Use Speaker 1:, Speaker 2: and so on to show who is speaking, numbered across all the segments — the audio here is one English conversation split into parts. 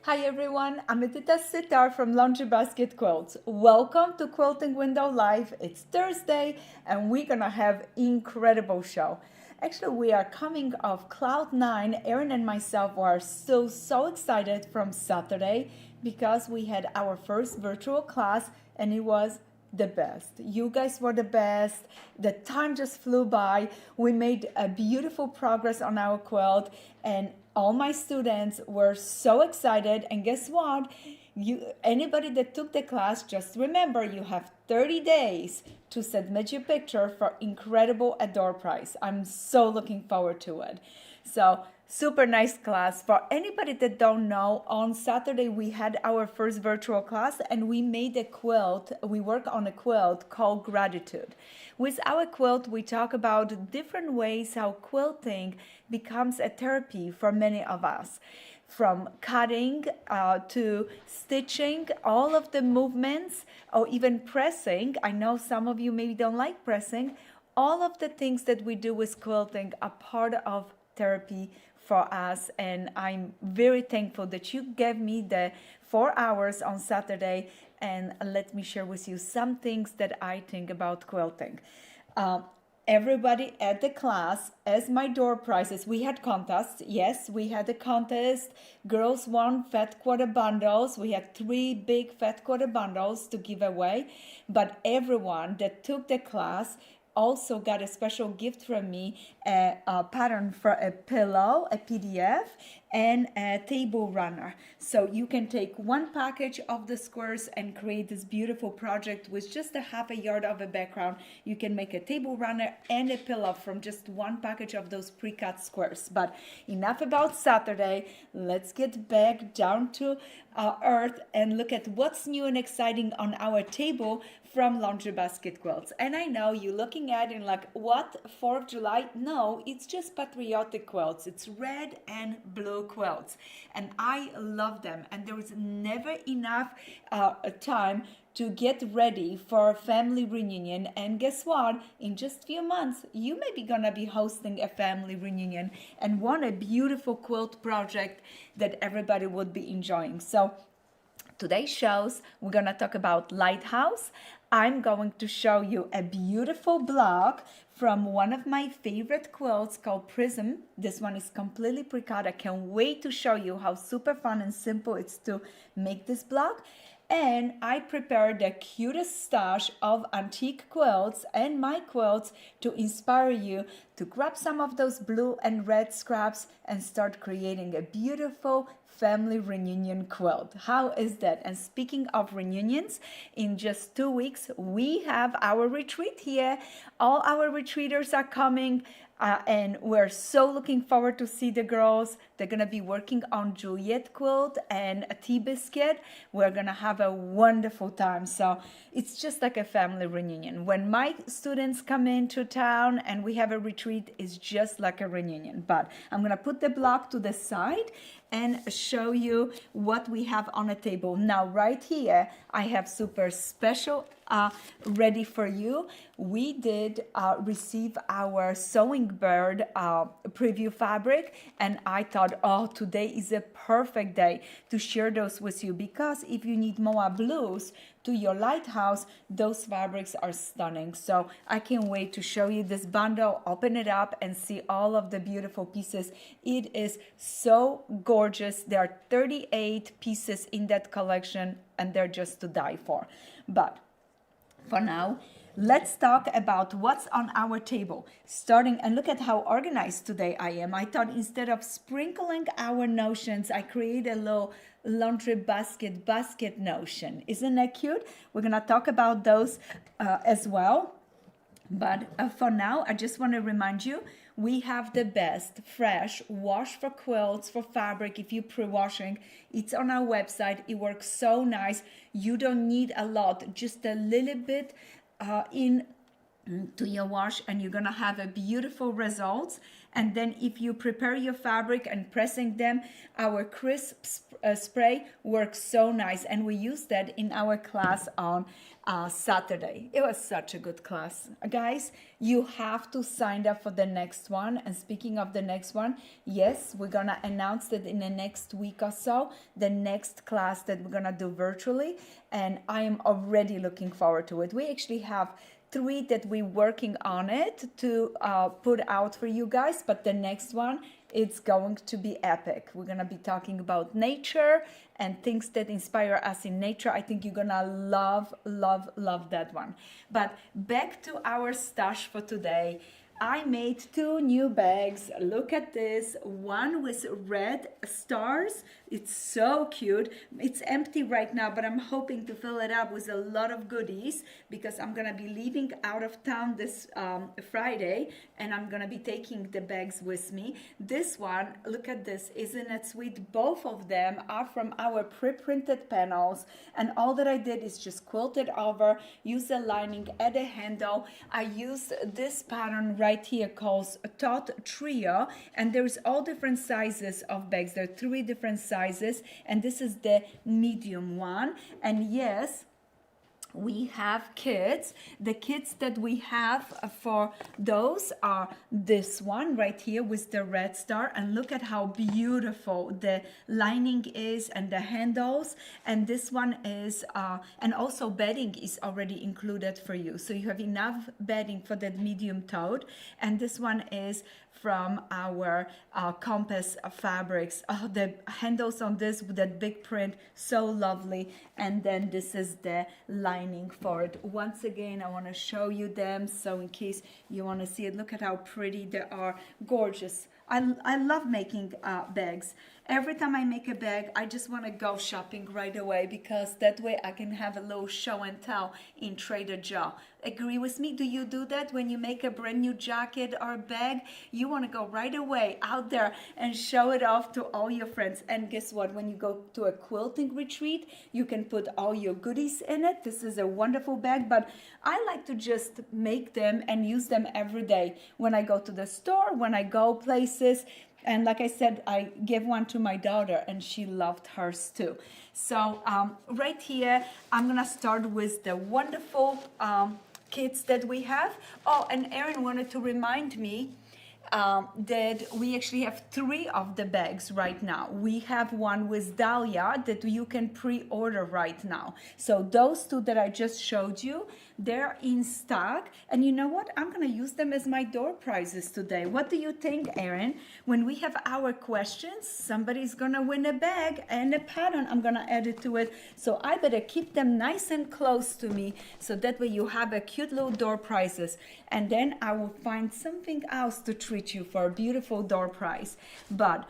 Speaker 1: Hi everyone, I'm Edyta Sitar from Laundry Basket Quilts. Welcome to Quilting Window Live. It's Thursday and we're gonna have incredible show. Actually, we are coming off cloud nine. Erin and myself are still so excited from Saturday because we had our first virtual class and it was the best. You guys were the best. The time just flew by. We made a beautiful progress on our quilt and all my students were so excited. And guess what? Anybody that took the class, just remember you have 30 days to submit your picture for incredible door prize. I'm so looking forward to it. So super nice class. For anybody that don't know, on Saturday we had our first virtual class and we made a quilt. We work on a quilt called Gratitude. With our quilt, we talk about different ways how quilting becomes a therapy for many of us. From cutting to stitching, all of the movements, or even pressing. I know some of you maybe don't like pressing. All of the things that we do with quilting are part of therapy for us, and I'm very thankful that you gave me the 4 hours on Saturday and let me share with you some things that I think about quilting. Everybody at the class, as my door prizes, we had contests. Yes, we had a contest. Girls won fat quarter bundles. We had 3 big fat quarter bundles to give away. But everyone that took the class also got a special gift from me, a pattern for a pillow, a PDF, and a table runner. So you can take one package of the squares and create this beautiful project with just a half a yard of a background. You can make a table runner and a pillow from just one package of those pre-cut squares. But enough about Saturday. Let's get back down to earth and look at what's new and exciting on our table from Laundry Basket Quilts. And I know you're looking at it like, what, 4th of July? No, it's just Patriotic quilts. It's red and blue quilts. And I love them. And there is never enough time to get ready for a family reunion. And guess what? In just a few months, you may be gonna be hosting a family reunion and want a beautiful quilt project that everybody would be enjoying. So today's shows, we're gonna talk about Lighthouse. I'm going to show you a beautiful block from one of my favorite quilts called Prism. This one is completely pre-cut. I can't wait to show you how super fun and simple it's to make this block. And I prepared the cutest stash of antique quilts and my quilts to inspire you to grab some of those blue and red scraps and start creating a beautiful family reunion quilt. How is that? And speaking of reunions, in just 2 weeks, we have our retreat here. All our retreaters are coming. And we're so looking forward to see the girls. They're gonna be working on Juliet quilt and a tea biscuit. We're gonna have a wonderful time. So it's just like a family reunion. When my students come into town and we have a retreat, it's just like a reunion. But I'm gonna put the block to the side and show you what we have on the table. Now, right here, I have super special ready for you. We did receive our Sewing Bird preview fabric, and I thought, oh, today is a perfect day to share those with you, because if you need more blues to your Lighthouse, those fabrics are stunning. So I can't wait to show you this bundle, open it up and see all of the beautiful pieces. It is so gorgeous. There are 38 pieces in that collection and they're just to die for. But for now, let's talk about what's on our table. Starting, and look at how organized today I am. I thought instead of sprinkling our notions, I create a little laundry basket notion. Isn't that cute? We're gonna talk about those as well. But for now, I just want to remind you, we have the best fresh wash for quilts, for fabric. If you're pre-washing, it's on our website. It works so nice. You don't need a lot, just a little bit in to your wash, and you're gonna have a beautiful results. And then if you prepare your fabric and pressing them, our crisp spray works so nice. And we used that in our class on Saturday. It was such a good class. Guys, you have to sign up for the next one. And speaking of the next one, yes, we're gonna announce that in the next week or so, the next class that we're gonna do virtually. And I am already looking forward to it. We actually have 3 that we're working on it to put out for you guys, but the next one, it's going to be epic. We're gonna be talking about nature and things that inspire us in nature. I think you're gonna love, love, love that one. But back to our stash for today. I made 2 new bags. Look at this. One with red stars. It's so cute. It's empty right now, but I'm hoping to fill it up with a lot of goodies because I'm gonna be leaving out of town this Friday, and I'm gonna be taking the bags with me. This one, look at this. Isn't it sweet? Both of them are from our pre-printed panels, and all that I did is just quilt it over, use the lining, add a handle. I used this pattern right here called Tote Trio, and there's all different sizes of bags. There are 3 different sizes, and this is the medium one. And yes, we have kits. The kits that we have for those are this one right here with the red star, and look at how beautiful the lining is and the handles. And this one is and also bedding is already included for you, so you have enough bedding for that medium tote. And this one is from our Compass fabrics. Oh, the handles on this with that big print, so lovely. And then this is the lining for it. Once again, I want to show you them, so in case you want to see it, look at how pretty they are. Gorgeous. I love making bags. Every time I make a bag, I just want to go shopping right away because that way I can have a little show and tell in Trader Joe. Agree with me? Do you do that when you make a brand new jacket or bag? You want to go right away out there and show it off to all your friends. And guess what? When you go to a quilting retreat, you can put all your goodies in it. This is a wonderful bag, but I like to just make them and use them every day. When I go to the store, when I go places. And like I said, I gave one to my daughter and she loved hers too. So right here, I'm gonna start with the wonderful kits that we have. Oh, and Erin wanted to remind me that we actually have 3 of the bags right now. We have one with Dahlia that you can pre-order right now. So those 2 that I just showed you, they're in stock. And you know what? I'm going to use them as my door prizes today. What do you think, Erin? When we have our questions, somebody's going to win a bag and a pattern. I'm going to add it to it. So I better keep them nice and close to me so that way you have a cute little door prizes. And then I will find something else to treat you for a beautiful door prize. But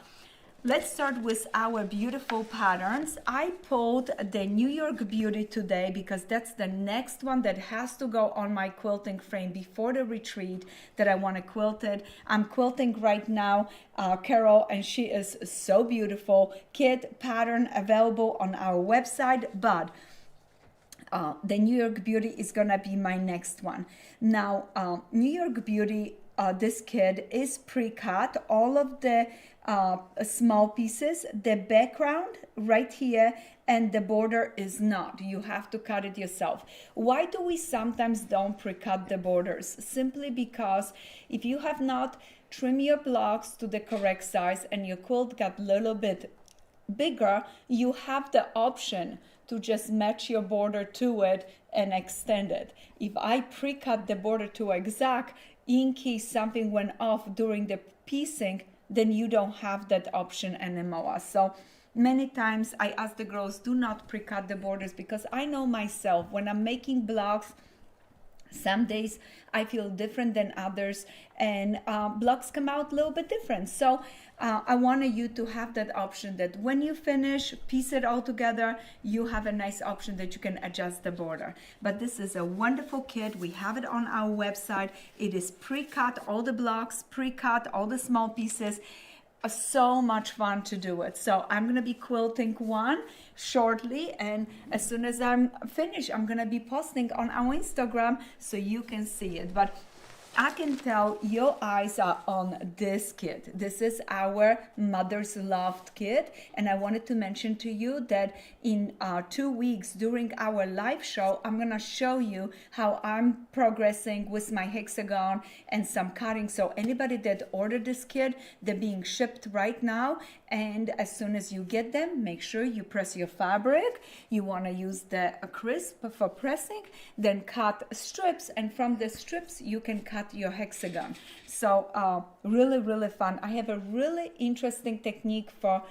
Speaker 1: let's start with our beautiful patterns. I pulled the New York Beauty today because that's the next one that has to go on my quilting frame before the retreat that I want to quilt it. I'm quilting right now, Carol, and she is so beautiful. Kit pattern available on our website, but the New York Beauty is gonna be my next one. Now, New York Beauty, this kit is pre-cut. All of the small pieces, the background right here, and the border is not. You have to cut it yourself. Why do we sometimes don't pre-cut the borders? Simply because if you have not trimmed your blocks to the correct size and your quilt got a little bit bigger, you have the option to just match your border to it and extend it. If I pre-cut the border to exact, in case something went off during the piecing, then you don't have that option anymore. So many times I ask the girls, do not pre-cut the borders, because I know myself when I'm making blocks, some days I feel different than others, and blocks come out a little bit different. So I wanted you to have that option that when you finish, piece it all together, you have a nice option that you can adjust the border. But this is a wonderful kit. We have it on our website. It is pre-cut, all the blocks, pre-cut, all the small pieces. So much fun to do it. So I'm gonna be quilting one shortly, and as soon as I'm finished, I'm gonna be posting on our Instagram so you can see it. But I can tell your eyes are on this kit. This is our Mother's Love kit, and I wanted to mention to you that in 2 weeks during our live show, I'm gonna show you how I'm progressing with my hexagon and some cutting. So anybody that ordered this kit, they're being shipped right now, and as soon as you get them, make sure you press your fabric. You want to use the crisp for pressing, then cut strips, and from the strips you can cut your hexagon. So really fun. I have a really interesting technique for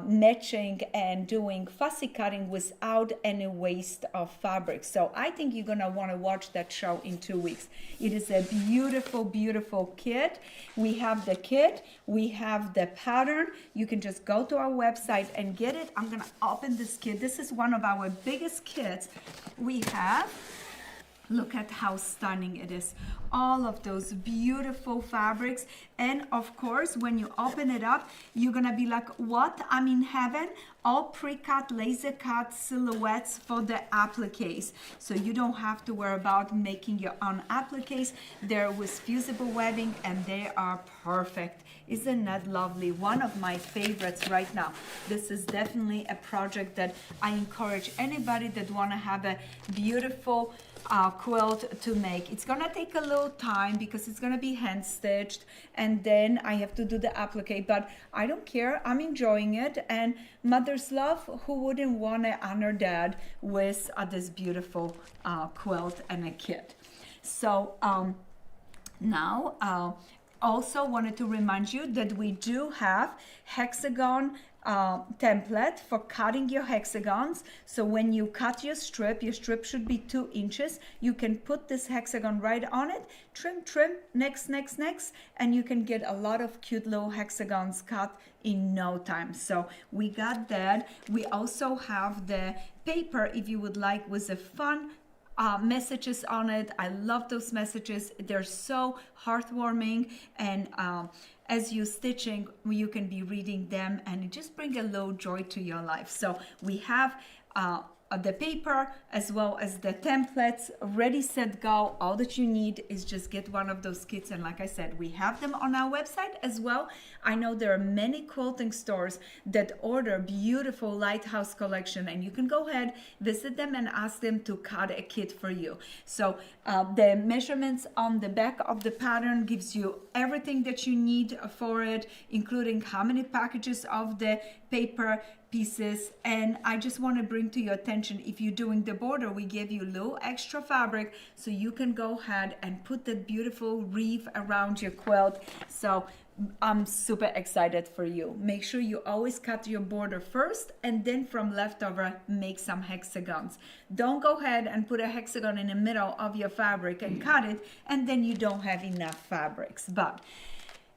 Speaker 1: matching and doing fussy cutting without any waste of fabric. So I think you're gonna want to watch that show in 2 weeks. It is a beautiful kit. We have the kit, we have the pattern. You can just go to our website and get it. I'm gonna open this kit. This is one of our biggest kits we have. Look at how stunning it is. All of those beautiful fabrics. And of course, when you open it up, you're gonna be like, what? I'm in heaven. All pre-cut, laser cut silhouettes for the appliques. So you don't have to worry about making your own appliques. They're with fusible webbing and they are perfect. Isn't that lovely? One of my favorites right now. This is definitely a project that I encourage anybody that wanna have a beautiful quilt to make. It's gonna take a little time because it's gonna be hand stitched and then I have to do the applique, but I don't care. I'm enjoying it, and Mother's Love, who wouldn't want to honor Dad with this beautiful quilt and a kit. So now also wanted to remind you that we do have hexagon template for cutting your hexagons. So when you cut your strip should be 2 inches. You can put this hexagon right on it, trim, next, and you can get a lot of cute little hexagons cut in no time. So we got that. We also have the paper if you would like, with a fun messages on it. I love those messages. They're so heartwarming, and as you're stitching, you can be reading them and it just brings a little joy to your life. So we have the paper as well as the templates ready, set, go. All that you need is just get one of those kits, and like I said, we have them on our website as well. I know there are many quilting stores that order beautiful Lighthouse collection, and you can go ahead, visit them and ask them to cut a kit for you. So the measurements on the back of the pattern gives you everything that you need for it, including how many packages of the paper pieces. And I just want to bring to your attention, if you're doing the border, we give you a little extra fabric so you can go ahead and put that beautiful wreath around your quilt. So I'm super excited for you. Make sure you always cut your border first, and then from leftover make some hexagons. Don't go ahead and put a hexagon in the middle of your fabric and cut it, and then you don't have enough fabrics. But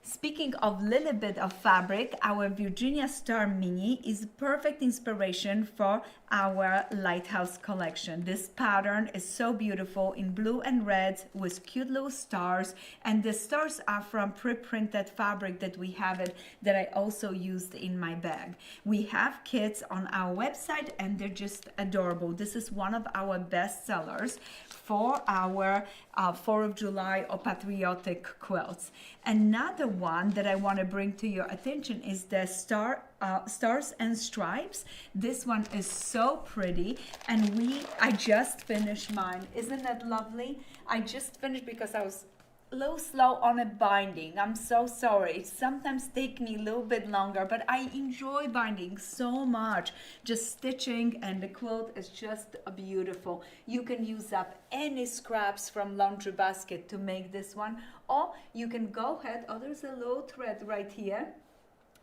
Speaker 1: speaking of little bit of fabric, our Virginia Star Mini is perfect inspiration for our Lighthouse collection. This pattern is so beautiful in blue and red with cute little stars, and the stars are from pre-printed fabric that we have it that I also used in my bag. We have kits on our website and they're just adorable. This is one of our best sellers for our 4th of July or Patriotic quilts. Another one that I want to bring to your attention is the Stars and Stripes. This one is so pretty, and I just finished mine. Isn't that lovely? I just finished because I was a little slow on a binding. I'm so sorry. It sometimes takes me a little bit longer, but I enjoy binding so much. Just stitching, and the quilt is just beautiful. You can use up any scraps from laundry basket to make this one, or you can go ahead. Oh, there's a little thread right here.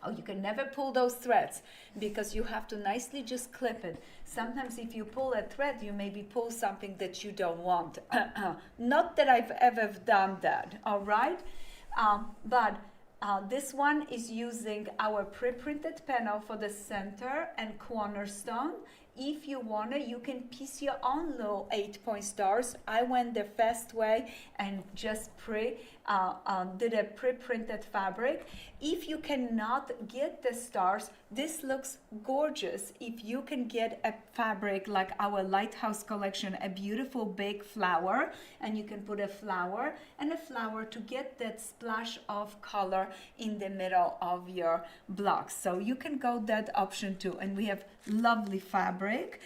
Speaker 1: Oh, you can never pull those threads because you have to nicely just clip it. Sometimes if you pull a thread, you maybe pull something that you don't want. Not that I've ever done that, all right? But this one is using our pre-printed panel for the center and cornerstone If you wanna, you can piece your own little 8-point stars. I went the fast way and just did a pre-printed fabric. If you cannot get the stars, this looks gorgeous. If you can get a fabric like our Lighthouse collection, a beautiful big flower, and you can put a flower and a flower to get that splash of color in the middle of your blocks. So you can go that option too. And we have lovely fabric.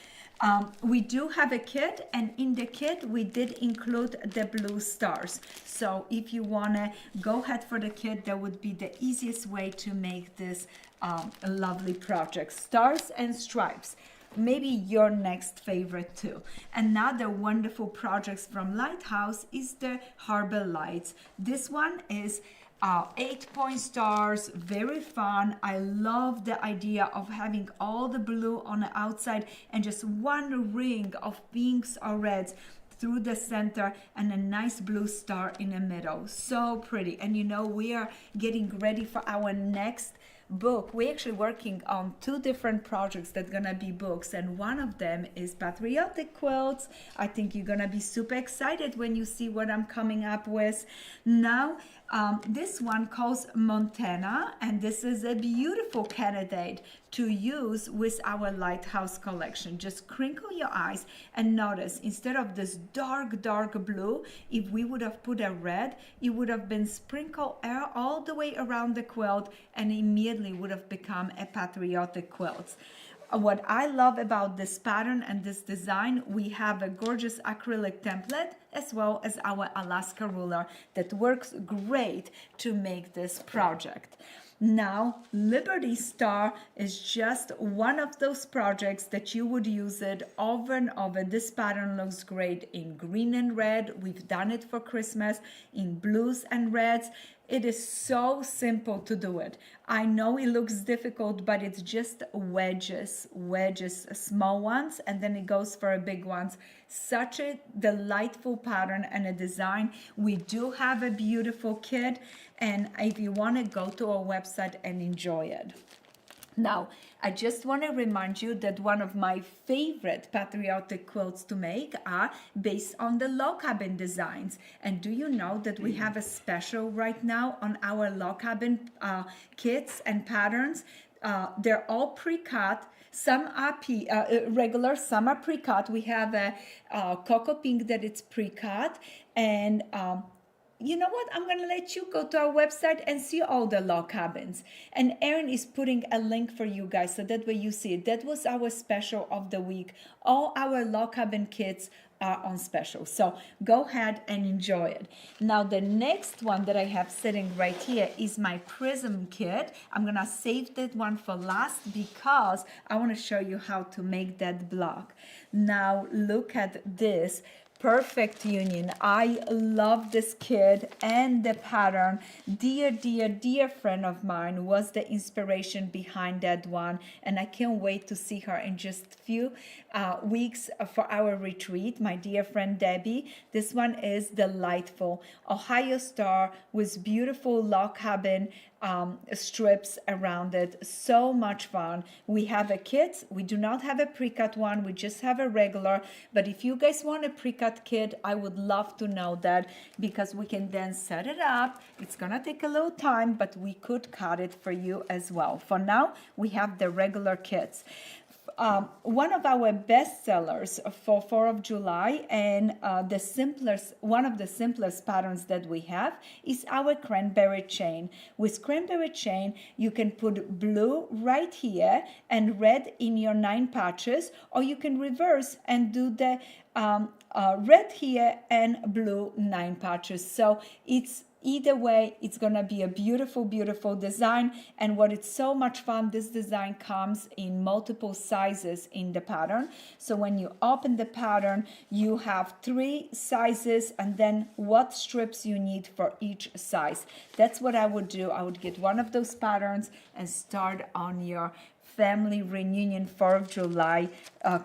Speaker 1: We do have a kit, and in the kit we did include the blue stars. So if you want to go ahead for the kit, that would be the easiest way to make this a lovely project. Stars and stripes, maybe your next favorite too. Another wonderful projects from Lighthouse is the Harbor Lights. This one is 8-point stars, very fun. I love the idea of having all the blue on the outside and just one ring of pinks or reds through the center and a nice blue star in the middle. So pretty. And you know, we are getting ready for our next book. We're actually working on 2 different projects that are gonna be books, and one of them is Patriotic quilts. I think you're gonna be super excited when you see what I'm coming up with. Now, this one calls Montana, and this is a beautiful candidate to use with our Lighthouse collection. Just crinkle your eyes and notice, instead of this dark blue, if we would have put a red, it would have been sprinkled all the way around the quilt and immediately would have become a Patriotic quilt. What I love about this pattern and this design, we have a gorgeous acrylic template as well as our Alaska ruler that works great to make this project. Now, Liberty Star is just one of those projects that you would use it over and over. This pattern looks great in green and red. We've done it for Christmas in blues and reds. It is so simple to do it. I know it looks difficult, but it's just wedges, small ones, and then it goes for a big ones. Such a delightful pattern and a design. We do have a beautiful kit, and if you want to go to our website and enjoy it. Now, I just want to remind you that one of my favorite Patriotic quilts to make are based on the log cabin designs. And do you know that we have a special right now on our log cabin kits and patterns? They're all pre-cut. Some are regular, some are pre-cut. We have a cocoa pink that it's pre-cut, and you know what? I'm going to let you go to our website and see all the log cabins. And Erin is putting a link for you guys so that way you see it. That was our special of the week. All our log cabin kits are on special. So go ahead and enjoy it. Now, the next one that I have sitting right here is my Prism kit. I'm going to save that one for last because I want to show you how to make that block. Now, look at this. Perfect union. I love this kit and the pattern. Dear friend of mine was the inspiration behind that one, and I can't wait to see her in just a few weeks for our retreat. My dear friend Debbie, this one is delightful. Ohio Star with beautiful log cabin strips around it. So much fun. We have a kit. We do not have a pre-cut one. We just have a regular. But if you guys want a pre-cut kit, I would love to know that, because we can then set it up. It's gonna take a little time, but we could cut it for you as well. For now, we have the regular kits. One of our best sellers for 4th of July and one of the simplest patterns that we have is our cranberry chain. With cranberry chain, you can put blue right here and red in your 9 patches, or you can reverse and do the red here and blue 9 patches. So it's either way, it's gonna be a beautiful design. And what is so much fun, this design comes in multiple sizes in the pattern. So when you open the pattern, you have 3 sizes and then what strips you need for each size. That's what I would do. I would get one of those patterns and start on your family reunion 4th of July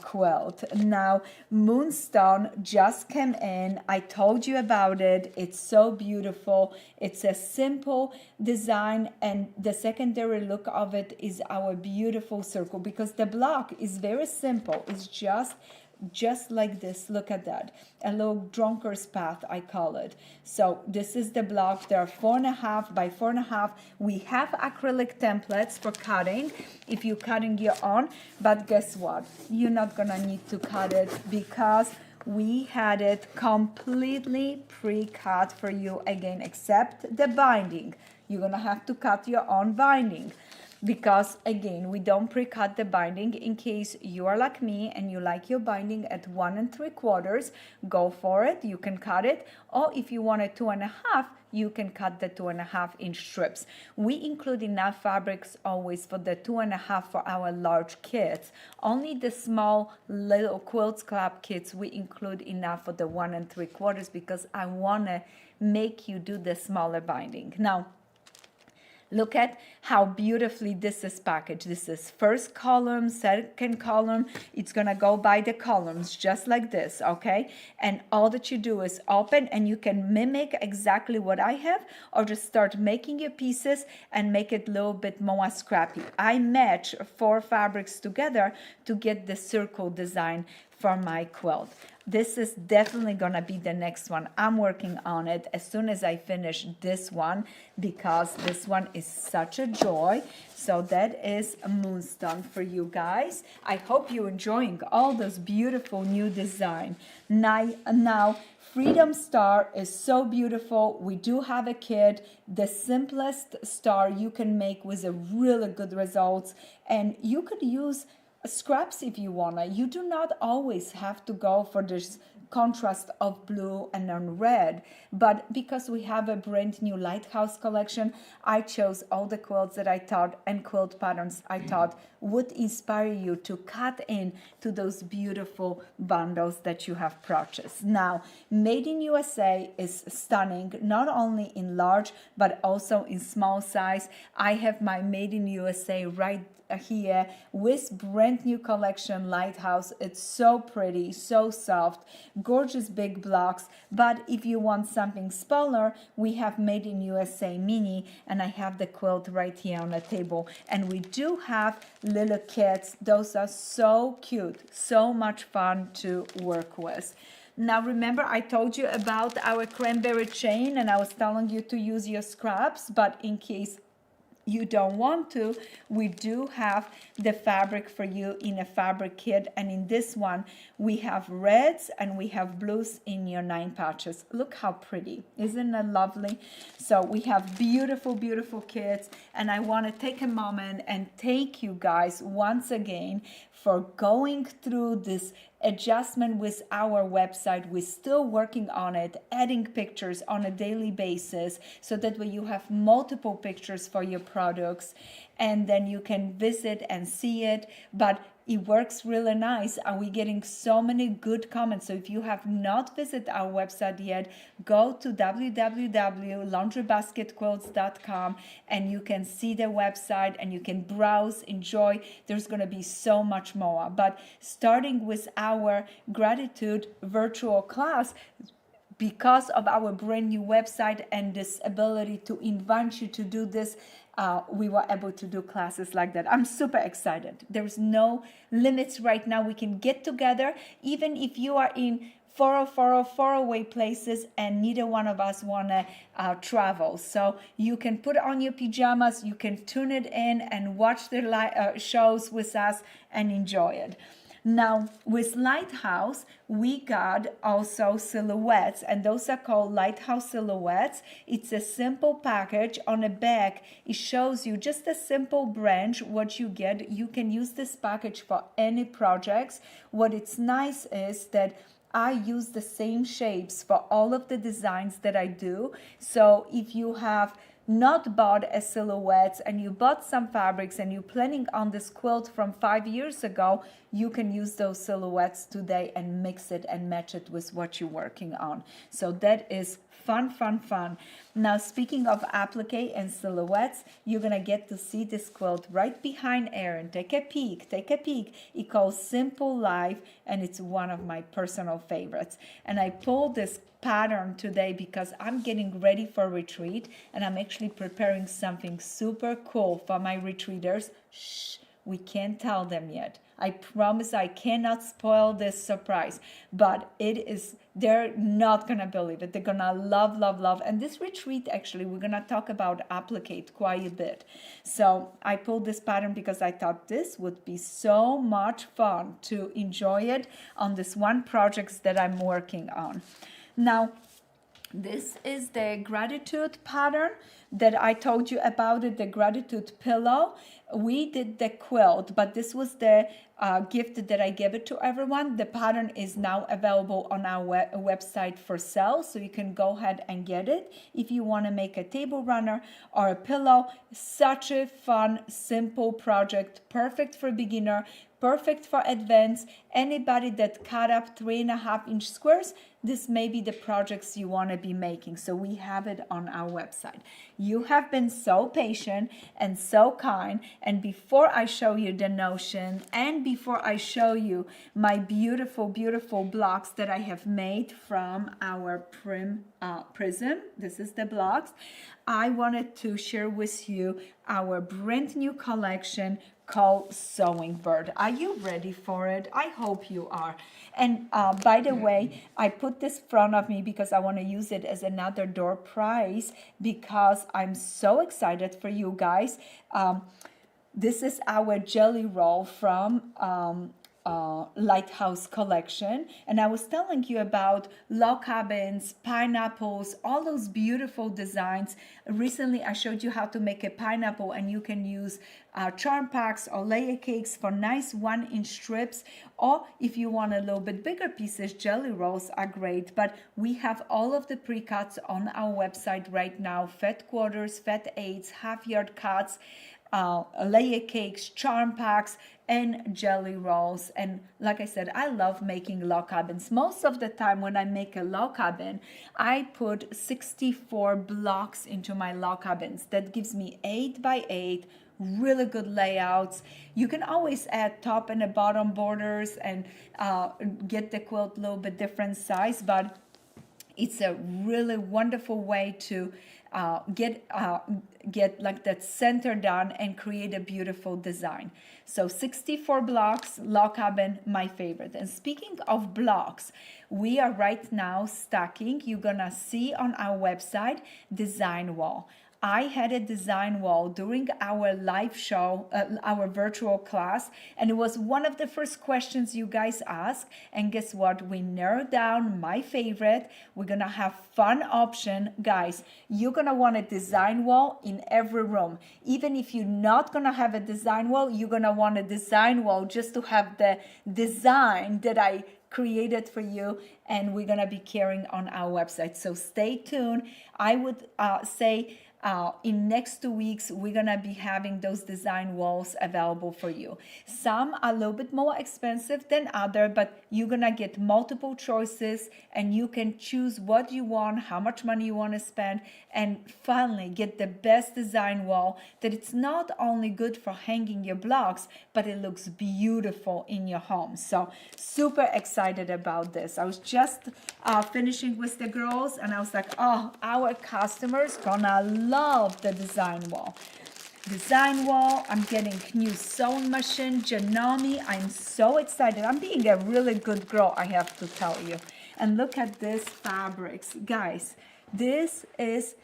Speaker 1: quilt. Now, Moonstone just came in. I told you about it. It's so beautiful. It's a simple design, and the secondary look of it is our beautiful circle, because the block is very simple. It's just like this. Look at that, a little drunker's path, I call it. So this is the block. There are 4.5 by 4.5. We have acrylic templates for cutting if you're cutting your own, but guess what, you're not gonna need to cut it, because we had it completely pre-cut for you again, except the binding. You're gonna have to cut your own binding, because again, we don't pre-cut the binding. In case you are like me and you like your binding at 1 3/4, go for it. You can cut it, or if you want it 2.5, you can cut the 2.5-inch strips. We include enough fabrics always for the 2.5 for our large kits. Only the small little Quilts Club kits we include enough for the 1 3/4, because I wanna make you do the smaller binding. Now, look at how beautifully this is packaged. This is first column, second column. It's gonna go by the columns just like this, okay? And all that you do is open, and you can mimic exactly what I have, or just start making your pieces and make it a little bit more scrappy. I match 4 fabrics together to get the circle design for my quilt. This is definitely gonna be the next one. I'm working on it as soon as I finish this one, because this one is such a joy. So that is a Moonstone for you guys. I hope you're enjoying all those beautiful new design. Now Freedom Star is so beautiful. We do have a kit, the simplest star you can make with a really good results, and you could use scraps if you wanna. You do not always have to go for this contrast of blue and then red, but because we have a brand new Lighthouse collection, I chose all the quilts that I thought and quilt patterns I thought would inspire you to cut in to those beautiful bundles that you have purchased. Now, Made in USA is stunning, not only in large but also in small size. I have my Made in USA right here with brand new collection Lighthouse. It's so pretty, so soft, gorgeous big blocks. But if you want something smaller, we have Made in USA Mini, and I have the quilt right here on the table. And we do have little kits. Those are so cute, so much fun to work with. Now remember, I told you about our cranberry chain, and I was telling you to use your scraps, but in case you don't want to, we do have the fabric for you in a fabric kit, and in this one we have reds and we have blues in your 9 patches. Look how pretty, isn't that lovely? So we have beautiful kits, and I want to take a moment and thank you guys once again for going through this adjustment with our website. We're still working on it, adding pictures on a daily basis, so that way you have multiple pictures for your products, and then you can visit and see it. But it works really nice, and we're getting so many good comments. So if you have not visited our website yet, go to www.laundrybasketquilts.com and you can see the website and you can browse, enjoy. There's going to be so much more. But starting with our gratitude virtual class, because of our brand new website and this ability to invite you to do this, we were able to do classes like that. I'm super excited. There's no limits right now. We can get together, even if you are in far away places and neither one of us want to travel. So you can put on your pajamas, you can tune it in and watch the shows with us and enjoy it. Now, with Lighthouse, we got also silhouettes, and those are called Lighthouse silhouettes. It's a simple package. On the back, it shows you just a simple branch, what you get. You can use this package for any projects. What it's nice is that I use the same shapes for all of the designs that I do. So if you have not bought a silhouette and you bought some fabrics and you're planning on this quilt from 5 years ago, you can use those silhouettes today and mix it and match it with what you're working on. So that is fun. Now, speaking of applique and silhouettes, you're gonna get to see this quilt right behind Erin. Take a peek, take a peek. It calls Simple Life, and it's one of my personal favorites. And I pulled this pattern today because I'm getting ready for retreat, and I'm actually preparing something super cool for my retreaters. Shh, we can't tell them yet. I promise I cannot spoil this surprise, but they're not gonna believe it. They're gonna love, love, love. And this retreat, actually, we're gonna talk about applique quite a bit. So I pulled this pattern because I thought this would be so much fun to enjoy it on this one project that I'm working on. Now, this is the gratitude pattern that I told you about it, the gratitude pillow. We did the quilt, but this was the gift that I gave it to everyone. The pattern is now available on our website for sale, so you can go ahead and get it if you want to make a table runner or a pillow. Such a fun, simple project, perfect for beginner, perfect for advanced. Anybody that cut up 3.5-inch squares, this may be the projects you want to be making. So we have it on our website. You have been so patient and so kind. And before I show you the notion and before I show you my beautiful, beautiful blocks that I have made from our Prism, this is the blocks, I wanted to share with you our brand new collection called Sewing Bird. Are you ready for it? I hope you are. And by the way, I put this in front of me because I want to use it as another door prize because I'm so excited for you guys. This is our jelly roll from Lighthouse collection, and I was telling you about log cabins, pineapples, all those beautiful designs. Recently I showed you how to make a pineapple, and you can use charm packs or layer cakes for nice 1-inch strips, or if you want a little bit bigger pieces, jelly rolls are great. But we have all of the pre-cuts on our website right now: fat quarters, fat eighths, half-yard cuts, layer cakes, charm packs, and jelly rolls. And like I said, I love making log cabins. Most of the time when I make a log cabin, I put 64 blocks into my log cabins. That gives me 8 by 8 really good layouts. You can always add top and bottom borders and get the quilt a little bit different size, but it's a really wonderful way to get like that center done and create a beautiful design. So 64 blocks, log cabin, my favorite. And speaking of blocks, we are right now stacking. You're gonna see on our website design wall. I had a design wall during our live show, our virtual class, and it was one of the first questions you guys asked. And guess what? We narrowed down my favorite. We're gonna have fun option. Guys, you're gonna want a design wall in every room. Even if you're not gonna have a design wall, you're gonna want a design wall just to have the design that I created for you, and we're gonna be carrying on our website. So stay tuned. I would say in next 2 weeks, we're gonna be having those design walls available for you. Some are a little bit more expensive than other, but you're gonna get multiple choices and you can choose what you want, how much money you wanna spend, and finally get the best design wall that it's not only good for hanging your blocks, but it looks beautiful in your home. So super excited about this. I was just finishing with the girls and I was like, oh, our customers gonna love the design wall. Design wall, I'm getting new sewing machine, Janami. I'm so excited. I'm being a really good girl, I have to tell you. And look at this fabrics. Guys, this is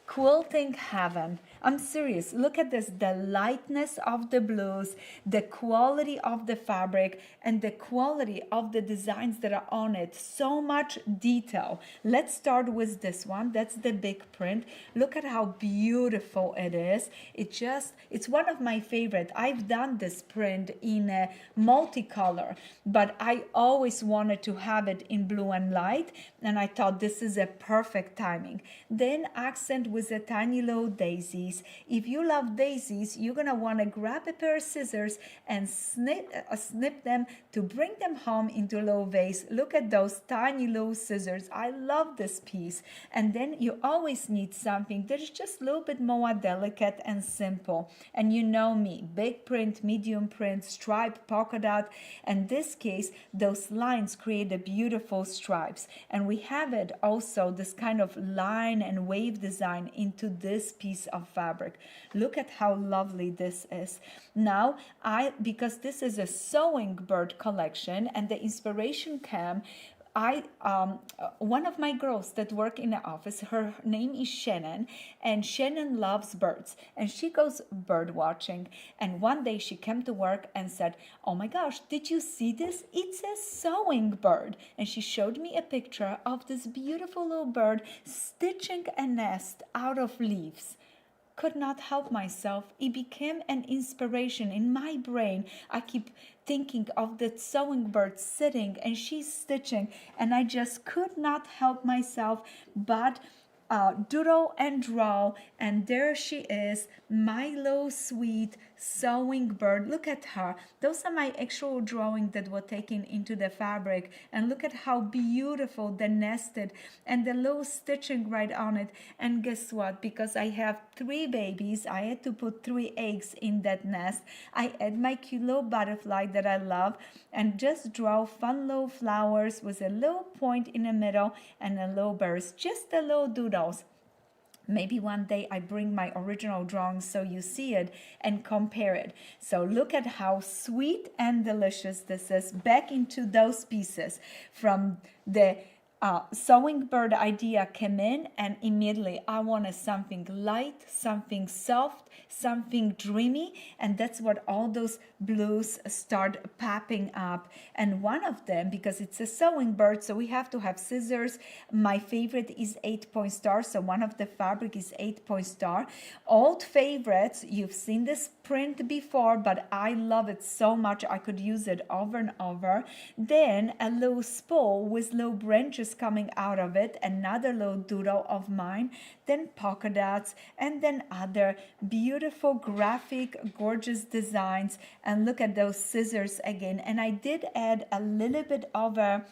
Speaker 1: quilting heaven. I'm serious. Look at this, the lightness of the blues, the quality of the fabric, and the quality of the designs that are on it. So much detail. Let's start with this one. That's the big print. Look at how beautiful it is. It's one of my favorite. I've done this print in a multicolor, but I always wanted to have it in blue and light, and I thought this is a perfect timing. Then accent with a tiny little daisies. daisies. If you love daisies, you're gonna want to grab a pair of scissors and snip them to bring them home into a little vase. Look at those tiny little scissors. I love this piece. And then you always need something that is just a little bit more delicate and simple. And you know me, big print, medium print, stripe, polka dot. In this case, those lines create a beautiful stripes. And we have it also, this kind of line and wave design into this piece of fabric. Look at how lovely this is. Now, because this is a sewing bird collection and the inspiration came, one of my girls that work in the office, her name is Shannon, and Shannon loves birds, and she goes bird watching. And one day she came to work and said, "Oh my gosh, did you see this? It's a sewing bird." And she showed me a picture of this beautiful little bird stitching a nest out of leaves. Could not help myself. It became an inspiration in my brain. I keep thinking of that sewing bird sitting and she's stitching, and I just could not help myself but doodle and draw. And there she is, my little sweet sewing bird. Look at her. Those are my actual drawing that were taken into the fabric, and look at how beautiful the nested and the little stitching right on it. And guess what? Because I have 3 babies, I had to put 3 eggs in that nest. I add my cute little butterfly that I love and just draw fun little flowers with a little point in the middle and a little birds, just a little doodles. Maybe one day I bring my original drawings so you see it and compare it. So look at how sweet and delicious this is. Back into those pieces from the sewing bird idea came in, and immediately I wanted something light, something soft, something dreamy, and that's what all those blues start popping up. And one of them, because it's a sewing bird, so we have to have scissors. My favorite is 8-point star, so one of the fabric is 8-point star. Old favorites, you've seen this print before, but I love it so much I could use it over and over. Then a little spool with little branches coming out of it, another little doodle of mine, then polka dots, and then other beautiful graphic gorgeous designs. And look at those scissors again. And I did add a little bit of a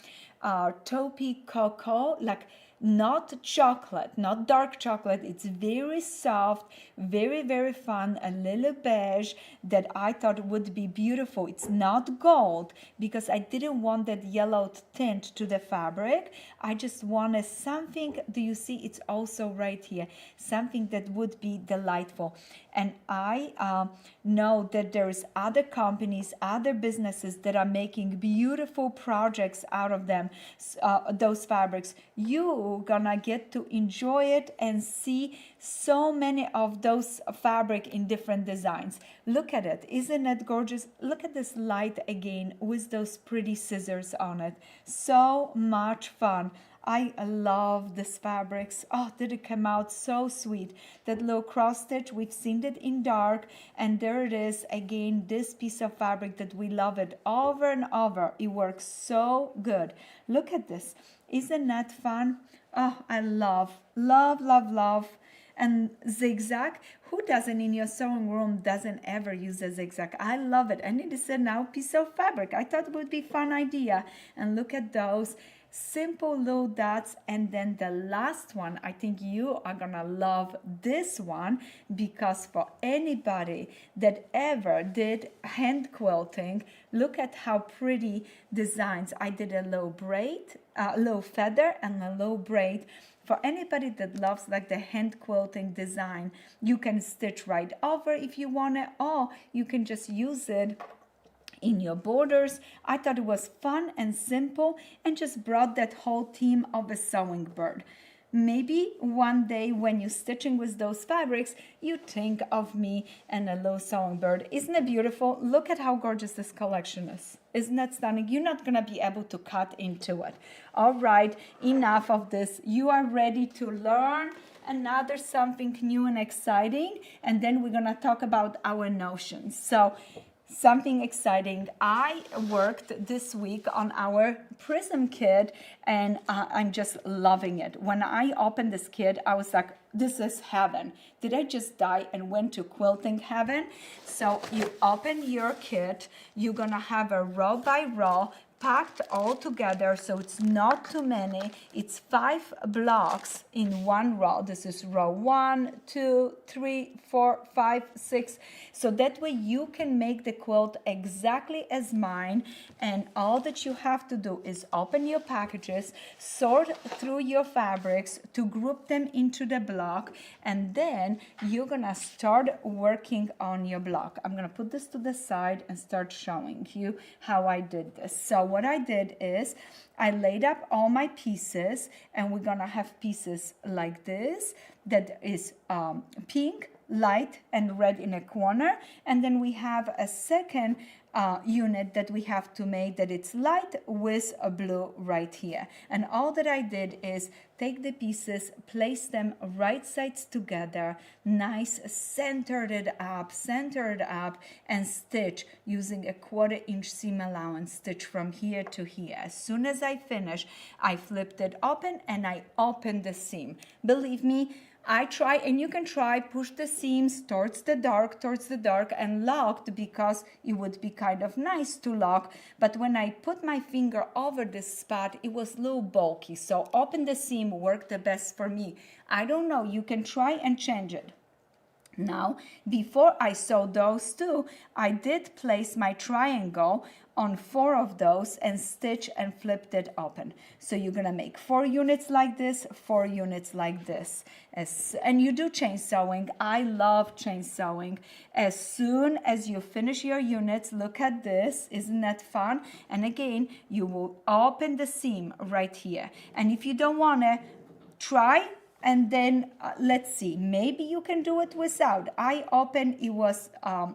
Speaker 1: taupey cocoa, like not chocolate, not dark chocolate. It's very soft, very, very fun, a little beige that I thought would be beautiful. It's not gold because I didn't want that yellow tint to the fabric. I just wanted something, do you see, it's also right here, something that would be delightful. And I know that there's other companies, other businesses that are making beautiful projects out of them, those fabrics. You're gonna get to enjoy it and see so many of those fabric in different designs. Look at it. Isn't it gorgeous? Look at this light again with those pretty scissors on it. So much fun. I love this fabrics. Oh, did it come out so sweet. That little cross stitch, we've seen it in dark, and there it is again, this piece of fabric that we love it over and over. It works so good. Look at this. Isn't that fun? Oh, I love, love, love, love. And zigzag, who doesn't in your sewing room doesn't ever use a zigzag? I love it. And it is a now piece of fabric. I thought it would be a fun idea. And look at those simple little dots. And then the last one, I think you are gonna love this one, because for anybody that ever did hand quilting, look at how pretty designs. I did a little braid, a little feather and a little braid. For anybody that loves like the hand quilting design, you can stitch right over if you want it, or you can just use it in your borders. I thought it was fun and simple and just brought that whole theme of a sewing bird. Maybe one day when you're stitching with those fabrics, you think of me and a little sewing bird. Isn't it beautiful? Look at how gorgeous this collection is. Isn't that stunning? You're not going to be able to cut into it. All right, enough of this. You are ready to learn another something new and exciting, and then we're going to talk about our notions. So something exciting. I worked this week on our Prism kit, and I'm just loving it. When I opened this kit, I was like, this is heaven. Did I just die and went to quilting heaven? So you open your kit, you're gonna have a row by row, packed all together, so it's not too many. It's 5 blocks in one row. This is row 1, 2, 3, 4, 5, 6. So that way you can make the quilt exactly as mine. And all that you have to do is open your packages, sort through your fabrics to group them into the block, and then you're gonna start working on your block. I'm gonna put this to the side and start showing you how I did this. So what I did is I laid up all my pieces, and we're gonna have pieces like this that is pink, light, and red in a corner, and then we have a second unit that we have to make that it's light with a blue right here. And all that I did is take the pieces, place them right sides together, nice, centered it up, and stitch using a 1/4 inch seam allowance, stitch from here to here. As soon as I finish, I flipped it open and I opened the seam. Believe me, I try, and you can try, push the seams towards the dark, and locked, because it would be kind of nice to lock. But when I put my finger over this spot, it was a little bulky. So open the seam worked the best for me. I don't know, you can try and change it. Now, before I sew those two, I did place my triangle on 4 of those and stitch and flipped it open. So you're gonna make 4 units like this, 4 units like this. And you do chain sewing. I love chain sewing. As soon as you finish your units, look at this, isn't that fun? And again, you will open the seam right here. And if you don't wanna, try. And then let's see, maybe you can do it without. I opened, it was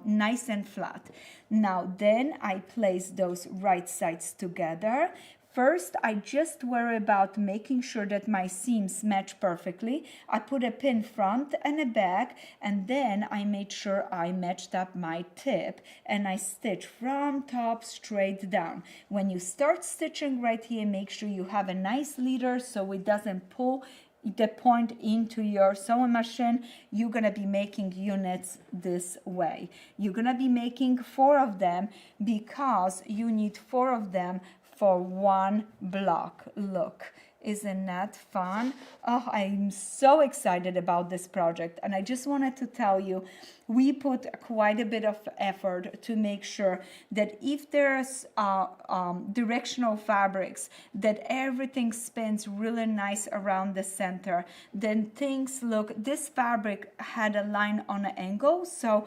Speaker 1: nice and flat. Now then I place those right sides together. First, I just worry about making sure that my seams match perfectly. I put a pin front and a back, and then I made sure I matched up my tip, and I stitch from top straight down. When you start stitching right here, make sure you have a nice leader so it doesn't pull the point into your sewing machine. You're gonna be making units this way. You're gonna be making 4 of them because you need 4 of them for one block. Look, isn't that fun? Oh, I'm so excited about this project, and I just wanted to tell you, we put quite a bit of effort to make sure that if there's directional fabrics, that everything spins really nice around the center. Then things look, this fabric had a line on an angle, so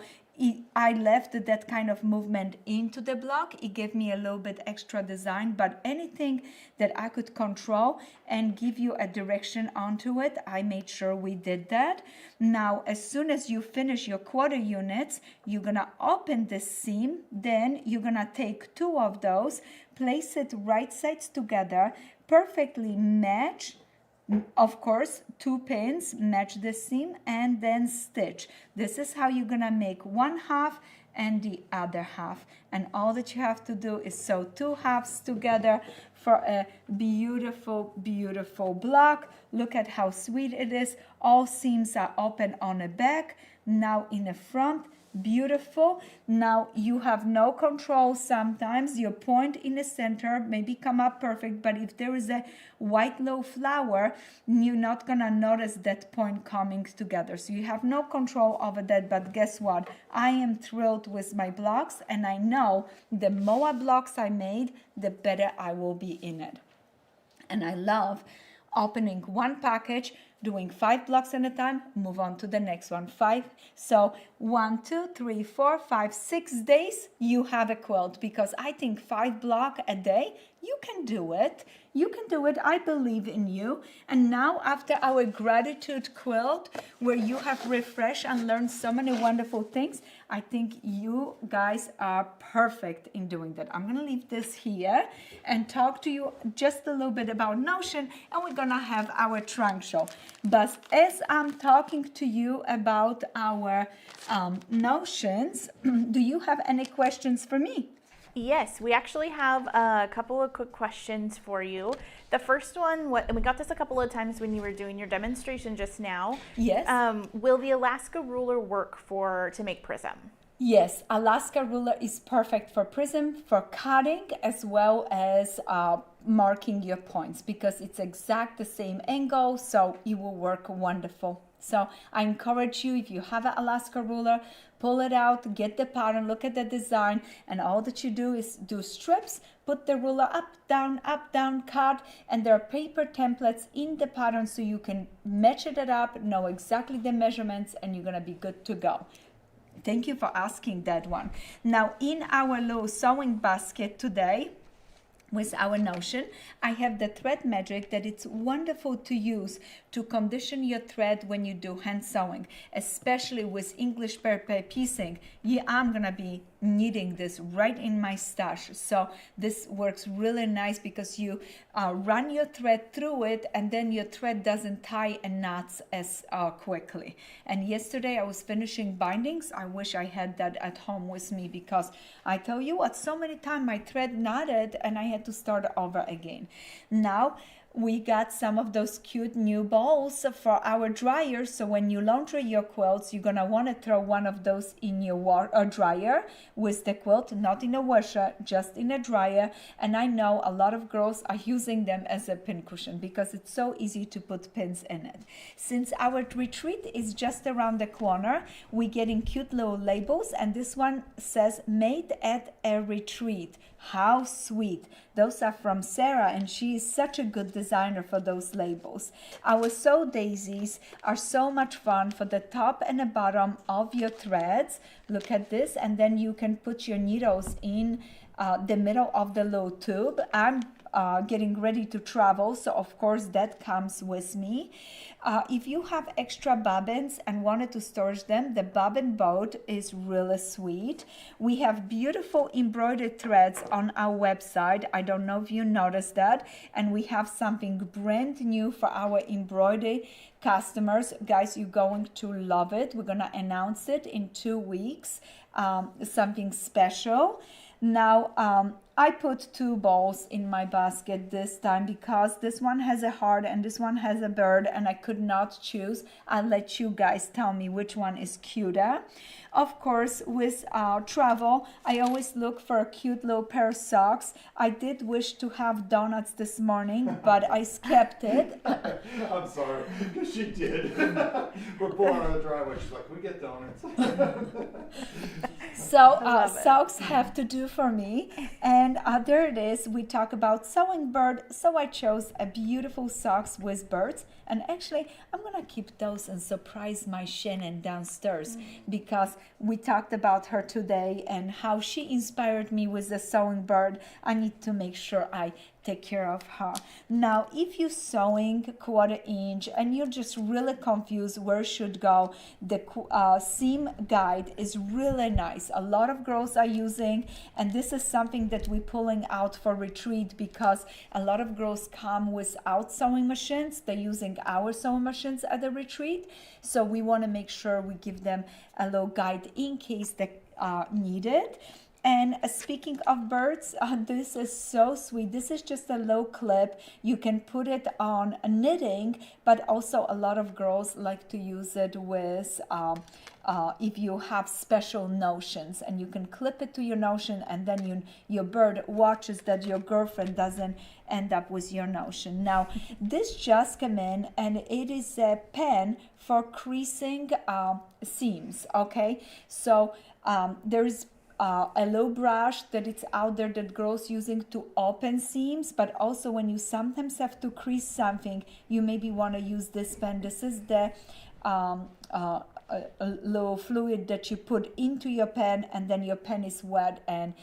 Speaker 1: I left that kind of movement into the block. It gave me a little bit extra design, but anything that I could control and give you a direction onto it, I made sure we did that. Now, as soon as you finish your 1/4 units, you're gonna open this seam, then you're gonna take 2 of those, place it right sides together, perfectly match. Of course, 2 pins, match the seam, and then stitch. This is how you're gonna make 1/2 and the other half. And all that you have to do is sew 2 halves together for a beautiful, beautiful block. Look at how sweet it is. All seams are open on the back. Now in the front, beautiful. Now you have no control. Sometimes your point in the center maybe come up perfect, but if there is a white low flower, you're not gonna notice that point coming together. So you have no control over that. But guess what? I am thrilled with my blocks, and I know the more blocks I made, the better I will be in it. And I love opening one package, doing 5 blocks at a time, move on to the next one. 5. So 1, 2, 3, 4, 5, 6 days, you have a quilt, because I think 5 blocks a day, you can do it. You can do it. I believe in you. And now after our gratitude quilt, where you have refreshed and learned so many wonderful things, I think you guys are perfect in doing that. I'm going to leave this here and talk to you just a little bit about Notion, and we're going to have our trunk show. But as I'm talking to you about our Notions, do you have any questions for me?
Speaker 2: Yes, we actually have a couple of quick questions for you. The first one, and we got this a couple of times when you were doing your demonstration just now.
Speaker 1: Yes.
Speaker 2: Will the Alaska ruler work to make Prism?
Speaker 1: Yes, Alaska ruler is perfect for Prism, for cutting, as well as marking your points, because it's exact the same angle, so it will work wonderful. So I encourage you, if you have an Alaska ruler, pull it out, get the pattern, look at the design, and all that you do is do strips, put the ruler up, down, cut, and there are paper templates in the pattern so you can match it up, know exactly the measurements, and you're gonna be good to go. Thank you for asking that one. Now, in our little sewing basket today, with our notion, I have the thread magic that it's wonderful to use to condition your thread when you do hand sewing, especially with English pair piecing. Yeah, I'm gonna be needing this right in my stash. So this works really nice because you run your thread through it, and then your thread doesn't tie and knots as quickly. And yesterday I was finishing bindings. I wish I had that at home with me, because I tell you what, so many times my thread knotted and I had to start over again. Now we got some of those cute new balls for our dryer. So when you laundry your quilts, you're gonna want to throw one of those in your dryer with the quilt, not in a washer, just in a dryer. And I know a lot of girls are using them as a pin cushion because it's so easy to put pins in it. Since our retreat is just around the corner, we're getting cute little labels, and this one says made at a retreat. How sweet. Those are from Sarah, and she is such a good designer for those labels. Our sew daisies are so much fun for the top and the bottom of your threads. Look at this, and then you can put your needles in the middle of the little tube. I'm getting ready to travel, so of course that comes with me. If you have extra bobbins and wanted to store them, the bobbin boat is really sweet. We have beautiful embroidered threads on our website. I don't know if you noticed that. And we have something brand new for our embroidery customers. Guys, you're going to love it. We're going to announce it in 2 weeks. Something special. Now, I put 2 balls in my basket this time because this one has a heart and this one has a bird, and I could not choose. I'll let you guys tell me which one is cuter. Of course, with travel, I always look for a cute little pair of socks. I did wish to have donuts this morning, but I skipped it.
Speaker 3: I'm sorry, because she did. We're pulling out of the driveway. She's like, we get donuts.
Speaker 1: So socks have to do for me. And there it is. We talk about sewing bird. So I chose a beautiful socks with birds. And actually, I'm going to keep those and surprise my Shannon downstairs because we talked about her today and how she inspired me with the sewing bird. I need to make sure I take care of her. Now, if you're sewing 1/4 inch and you're just really confused where should go, the seam guide is really nice. A lot of girls are using, and this is something that we're pulling out for retreat because a lot of girls come without sewing machines. They're using our sewing machines at the retreat. So we want to make sure we give them a little guide in case they need it. And speaking of birds, this is so sweet. This is just a low clip. You can put it on knitting, but also a lot of girls like to use it with if you have special notions, and you can clip it to your notion, and then your bird watches that your girlfriend doesn't end up with your notion. Now, this just came in, and it is a pen for creasing seams, okay? So there's a low brush that it's out there that girls using to open seams, but also when you sometimes have to crease something, you maybe want to use this pen. This is the a little fluid that you put into your pen, and then your pen is wet and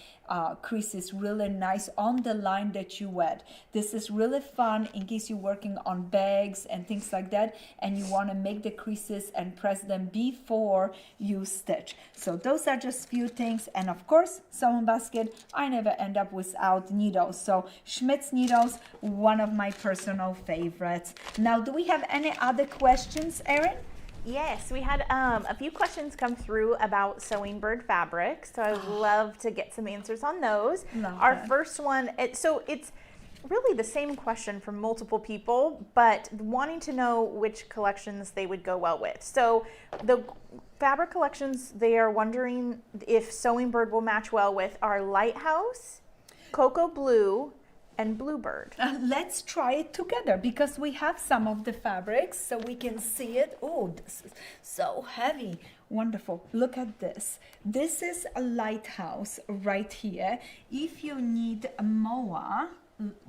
Speaker 1: creases really nice on the line that you wet. This is really fun in case you're working on bags and things like that, and you want to make the creases and press them before you stitch. So those are just few things. And of course, sewing basket, I never end up without needles. So Schmidt's needles, one of my personal favorites. Now, do we have any other questions, Erin?
Speaker 2: Yes, we had a few questions come through about sewing bird fabric, so I would love to get some answers on those.
Speaker 1: Love
Speaker 2: Our
Speaker 1: that.
Speaker 2: first one, so it's really the same question from multiple people, but wanting to know which collections they would go well with. So the fabric collections they are wondering if sewing bird will match well with are Lighthouse, Cocoa Blue, and Bluebird.
Speaker 1: Let's try it together because we have some of the fabrics so we can see it. Oh, this is so heavy. Wonderful. Look at this. This is a Lighthouse right here. If you need a moa,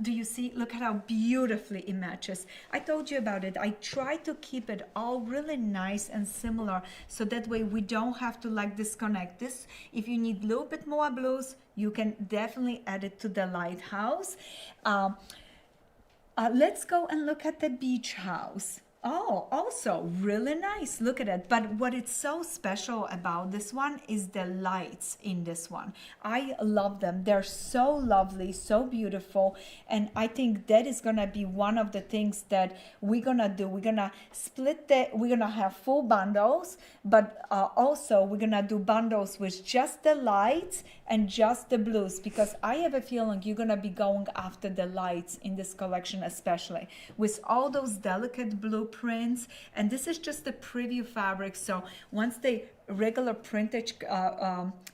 Speaker 1: do you see? Look at how beautifully it matches. I told you about it. I try to keep it all really nice and similar so that way we don't have to like disconnect this. If you need a little bit more blues, you can definitely add it to the Lighthouse. Let's go and look at the Beach House. Oh, also really nice. Look at it. But what is so special about this one is the lights in this one. I love them. They're so lovely, so beautiful. And I think that is going to be one of the things that we're going to do. We're going to we're going to have full bundles, but also we're going to do bundles with just the lights and just the blues, because I have a feeling you're going to be going after the lights in this collection, especially with all those delicate blue prints. And this is just the preview fabric, so once the regular printage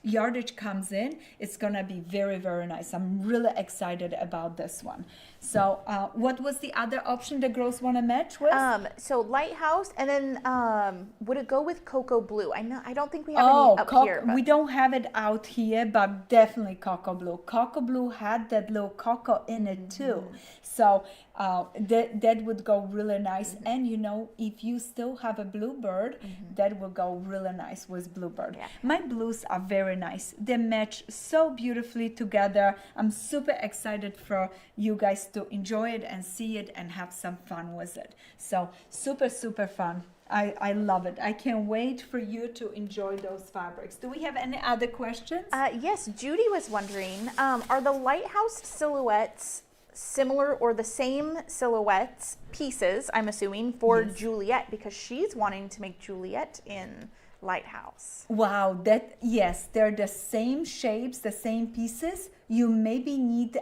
Speaker 1: yardage comes in, it's gonna be very, very nice. I'm really excited about this one. So what was the other option the girls want to match with?
Speaker 2: So Lighthouse, and then would it go with Cocoa Blue? I don't think we have any up here. But...
Speaker 1: We don't have it out here, but definitely Cocoa Blue. Cocoa Blue had that little cocoa in it too. So that would go really nice. And you know, if you still have a Bluebird, that will go really nice with Bluebird.
Speaker 2: Yeah.
Speaker 1: My blues are very nice. They match so beautifully together. I'm super excited for you guys to enjoy it and see it and have some fun with it. So super, super fun. I love it. I can't wait for you to enjoy those fabrics. Do we have any other questions?
Speaker 2: Yes, Judy was wondering, are the Lighthouse silhouettes similar or the same silhouettes pieces, I'm assuming, for Juliet, because she's wanting to make Juliet in Lighthouse?
Speaker 1: Wow, yes, they're the same shapes, the same pieces. You maybe need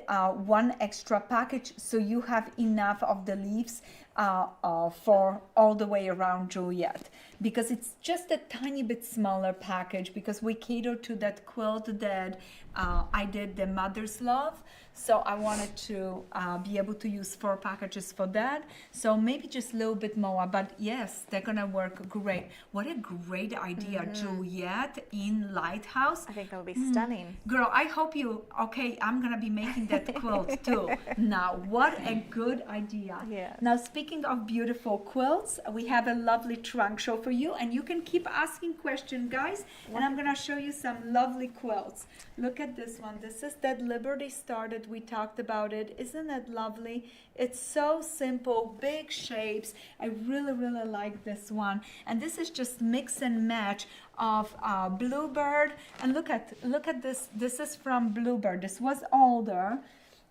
Speaker 1: one extra package so you have enough of the leaves for all the way around Juliet, because it's just a tiny bit smaller package, because we cater to that quilt that I did, the Mother's Love. So I wanted to be able to use 4 packages for that. So maybe just a little bit more, but yes, they're gonna work great. What a great idea, Juliet in Lighthouse.
Speaker 2: I think that would be stunning.
Speaker 1: Girl, I hope I'm gonna be making that quilt too. Now, what a good idea.
Speaker 2: Yeah.
Speaker 1: Now, speaking of beautiful quilts, we have a lovely trunk show for you, and you can keep asking questions, guys, and I'm gonna show you some lovely quilts. Look at this one. This is that Liberty Star that we talked about it. Isn't it lovely? It's so simple, big shapes. I really, really like this one. And this is just mix and match of Bluebird. And look at this. This is from Bluebird. This was older.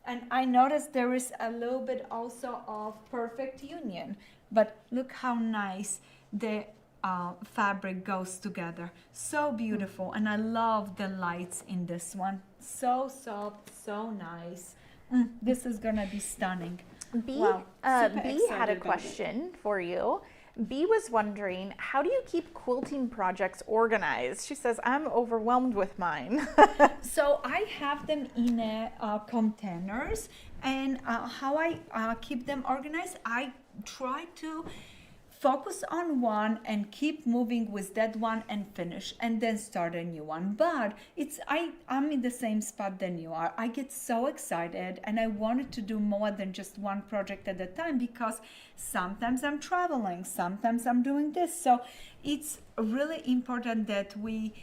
Speaker 1: And I noticed there is a little bit also of Perfect Union. But look how nice the fabric goes together. So beautiful. And I love the lights in this one. So soft, so nice. This is gonna be stunning.
Speaker 2: B,
Speaker 1: Wow.
Speaker 2: B had a question for you. B was wondering, how do you keep quilting projects organized? She says, I'm overwhelmed with mine.
Speaker 1: So I have them in containers, and how I keep them organized, I try to focus on one and keep moving with that one and finish, and then start a new one. But I'm in the same spot than you are. I get so excited, and I wanted to do more than just one project at a time, because sometimes I'm traveling, sometimes I'm doing this. So it's really important that we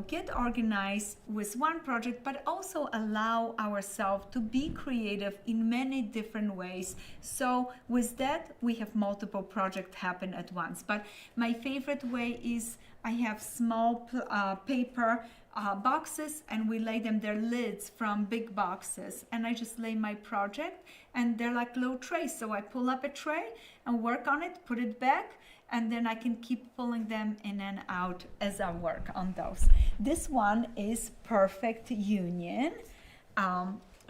Speaker 1: get organized with one project, but also allow ourselves to be creative in many different ways. So with that, we have multiple projects happen at once. But my favorite way is I have small paper boxes, and we lay them, their lids from big boxes, and I just lay my project, and they're like little trays. So I pull up a tray and work on it, put it back, and then I can keep pulling them in and out as I work on those. This one is Perfect Union.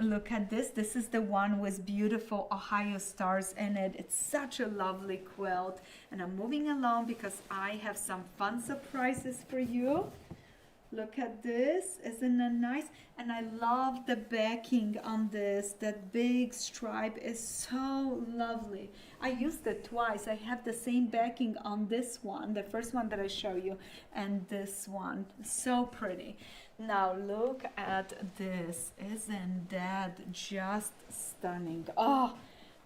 Speaker 1: Look at this. This is the one with beautiful Ohio stars in it. It's such a lovely quilt. And I'm moving along because I have some fun surprises for you. Look at this. Isn't that nice? And I love the backing on this. That big stripe is so lovely. I used it twice. I have the same backing on this one, the first one that I show you, and this one. So pretty. Now look at this. Isn't that just stunning? Oh,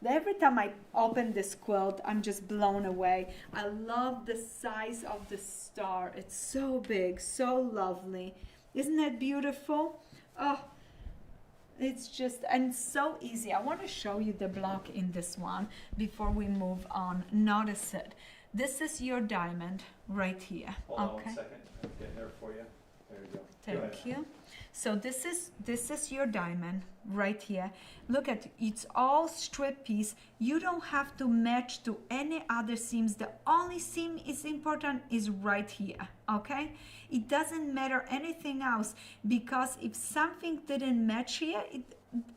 Speaker 1: every time I open this quilt, I'm just blown away. I love the size of the star. It's so big, so lovely. Isn't that beautiful? Oh, it's just, and so easy. I want to show you the block in this one before we move on. Notice it. This is your diamond right here.
Speaker 3: Hold on 1 second. I'm getting there for you. There you go.
Speaker 1: Thank you. So this is your diamond right here. Look at it. It's all strip piece. You don't have to match to any other seams. The only seam is important is right here. Okay? It doesn't matter anything else, because if something didn't match here,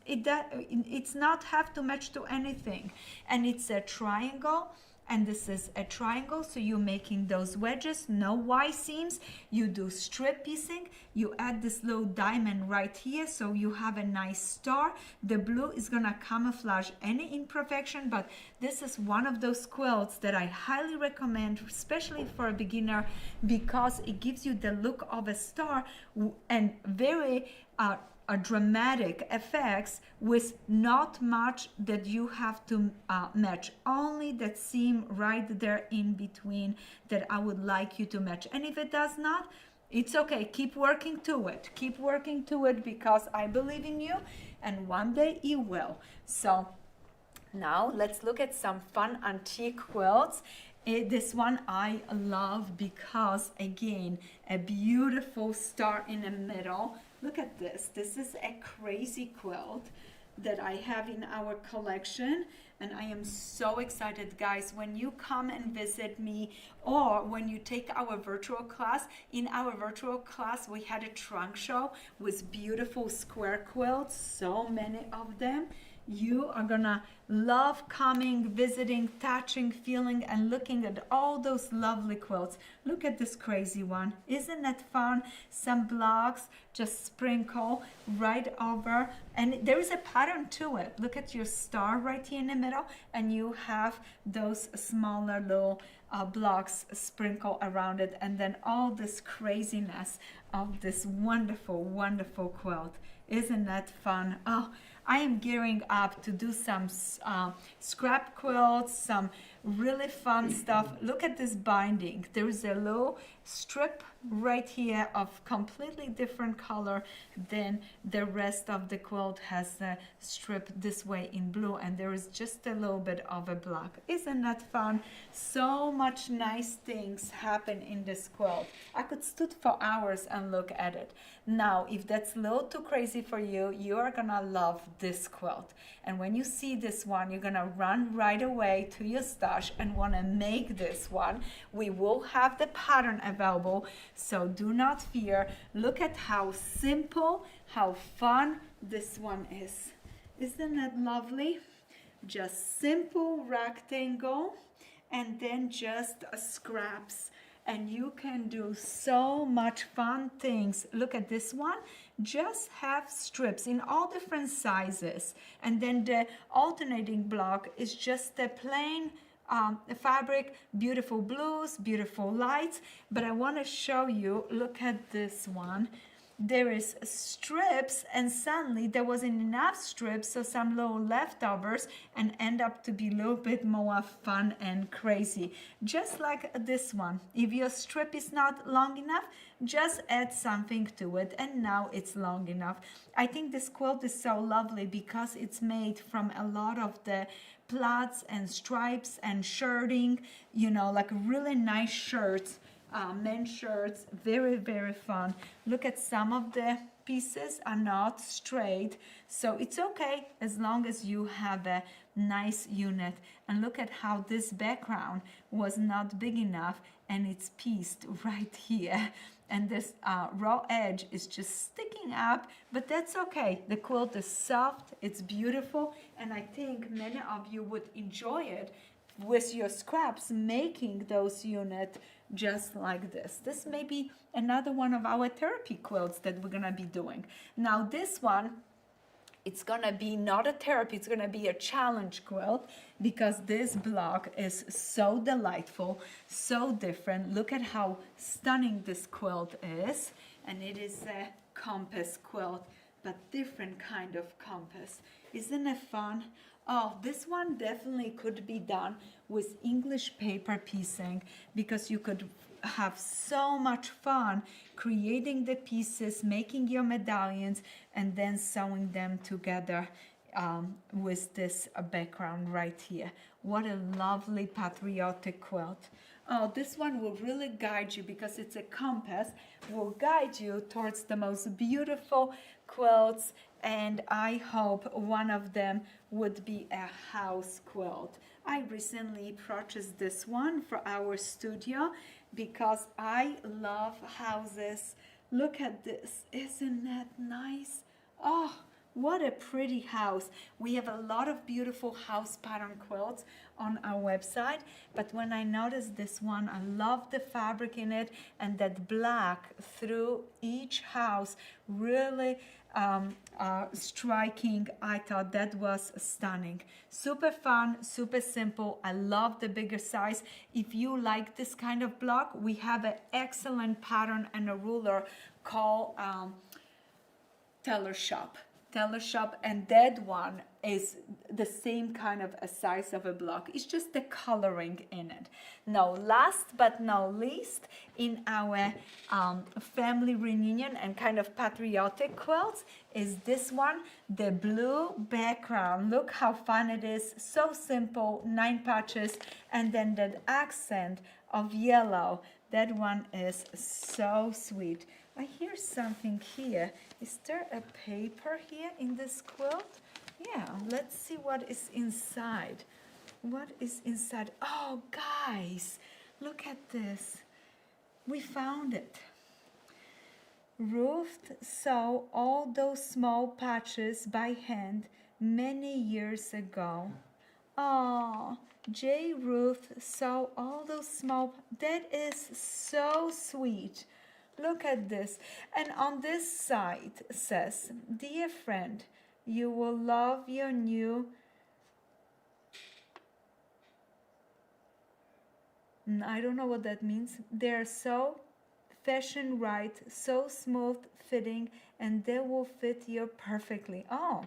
Speaker 1: it's not have to match to anything. And it's a triangle. And this is a triangle, so you're making those wedges, no Y seams. You do strip piecing. You add this little diamond right here, so you have a nice star. The blue is gonna camouflage any imperfection, but this is one of those quilts that I highly recommend, especially for a beginner, because it gives you the look of a star and very dramatic effects with not much that you have to match, only that seam right there in between that I would like you to match. And if it does not, it's okay. Keep working to it. Keep working to it, because I believe in you, and one day you will. So now let's look at some fun antique quilts. This one I love because, again, a beautiful star in the middle. Look at this. This is a crazy quilt that I have in our collection, and I am so excited, guys. When you come and visit me, or when you take our virtual class, in our virtual class we had a trunk show with beautiful square quilts, so many of them. You are gonna love coming, visiting, touching, feeling, and looking at all those lovely quilts. Look at this crazy one. Isn't that fun? Some blocks, just sprinkle right over. And there is a pattern to it. Look at your star right here in the middle, and you have those smaller little blocks sprinkle around it, and then all this craziness of this wonderful, wonderful quilt. Isn't that fun? Oh, I am gearing up to do some scrap quilts, some really fun stuff. Look at this binding. There is a little strip right here of completely different color than the rest of the quilt has a strip this way in blue, and there is just a little bit of a black. Isn't that fun? So much nice things happen in this quilt. I could stood for hours and look at it. Now, if that's a little too crazy for you, you are gonna love this quilt. And when you see this one, you're gonna run right away to your stash and wanna make this one. We will have the pattern available, so do not fear. Look at how simple, how fun this one is. Isn't that lovely? Just simple rectangle, and then just scraps. And you can do so much fun things. Look at this one. Just have strips in all different sizes. And then the alternating block is just a plain fabric, beautiful blues, beautiful lights. But I want to show you, look at this one. There is strips, and suddenly there wasn't enough strips, so some little leftovers, and end up to be a little bit more fun and crazy. Just like this one. If your strip is not long enough, just add something to it, and now it's long enough. I think this quilt is so lovely because it's made from a lot of the plaids and stripes and shirting, you know, like really nice shirts. Men's shirts, very, very fun. Look at some of the pieces are not straight, so it's okay as long as you have a nice unit. And look at how this background was not big enough, and it's pieced right here, and this raw edge is just sticking up, but that's okay. The quilt is soft, it's beautiful, and I think many of you would enjoy it with your scraps, making those units just like this. This may be another one of our therapy quilts that we're gonna be doing. Now this one, it's gonna be not a therapy, it's gonna be a challenge quilt, because this block is so delightful, so different. Look at how stunning this quilt is. And it is a compass quilt, but different kind of compass. Isn't it fun? Oh, this one definitely could be done with English paper piecing, because you could have so much fun creating the pieces, making your medallions, and then sewing them together with this background right here. What a lovely patriotic quilt. Oh, this one will really guide you, because it's a compass, will guide you towards the most beautiful quilts, and I hope one of them would be a house quilt. I recently purchased this one for our studio because I love houses. Look at this, isn't that nice? Oh, what a pretty house. We have a lot of beautiful house pattern quilts on our website, but when I noticed this one, I love the fabric in it, and that black through each house really striking. I thought that was stunning. Super fun, super simple. I love the bigger size. If you like this kind of block, we have an excellent pattern and a ruler called Tailor Shop, and that one is the same kind of a size of a block. It's just the coloring in it. Now, last but not least, in our family reunion and kind of patriotic quilts is this one, the blue background. Look how fun it is. So simple, 9 patches, and then that accent of yellow. That one is so sweet. I hear something here. Is there a paper here in this quilt? Yeah, let's see what is inside. What is inside? Oh, guys, look at this. We found it. Ruth sew all those small patches by hand many years ago. Oh, J. Ruth sew all those small. That is so sweet. Look at this. And on this side says, "Dear friend, you will love your new..." I don't know what that means. They're so fashion right, so smooth fitting, and they will fit you perfectly. Oh,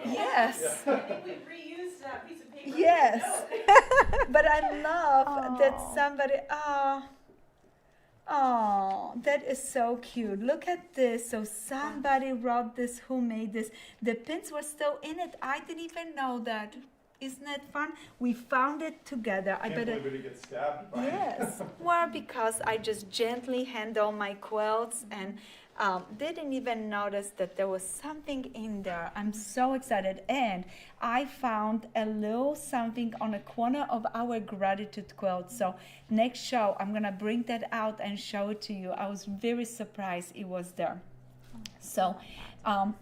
Speaker 1: yes.
Speaker 2: I think we reused that piece of paper.
Speaker 1: Yes. But I love that somebody, oh, that is so cute. Look at this. So somebody wrote this, who made this. The pins were still in it. I didn't even know that. Isn't that fun? We found it together.
Speaker 3: Can't believe it gets stabbed by
Speaker 1: Yes. Well, because I just gently handle my quilts and didn't even notice that there was something in there. I'm so excited. And I found a little something on a corner of our gratitude quilt. So next show, I'm going to bring that out and show it to you. I was very surprised it was there. So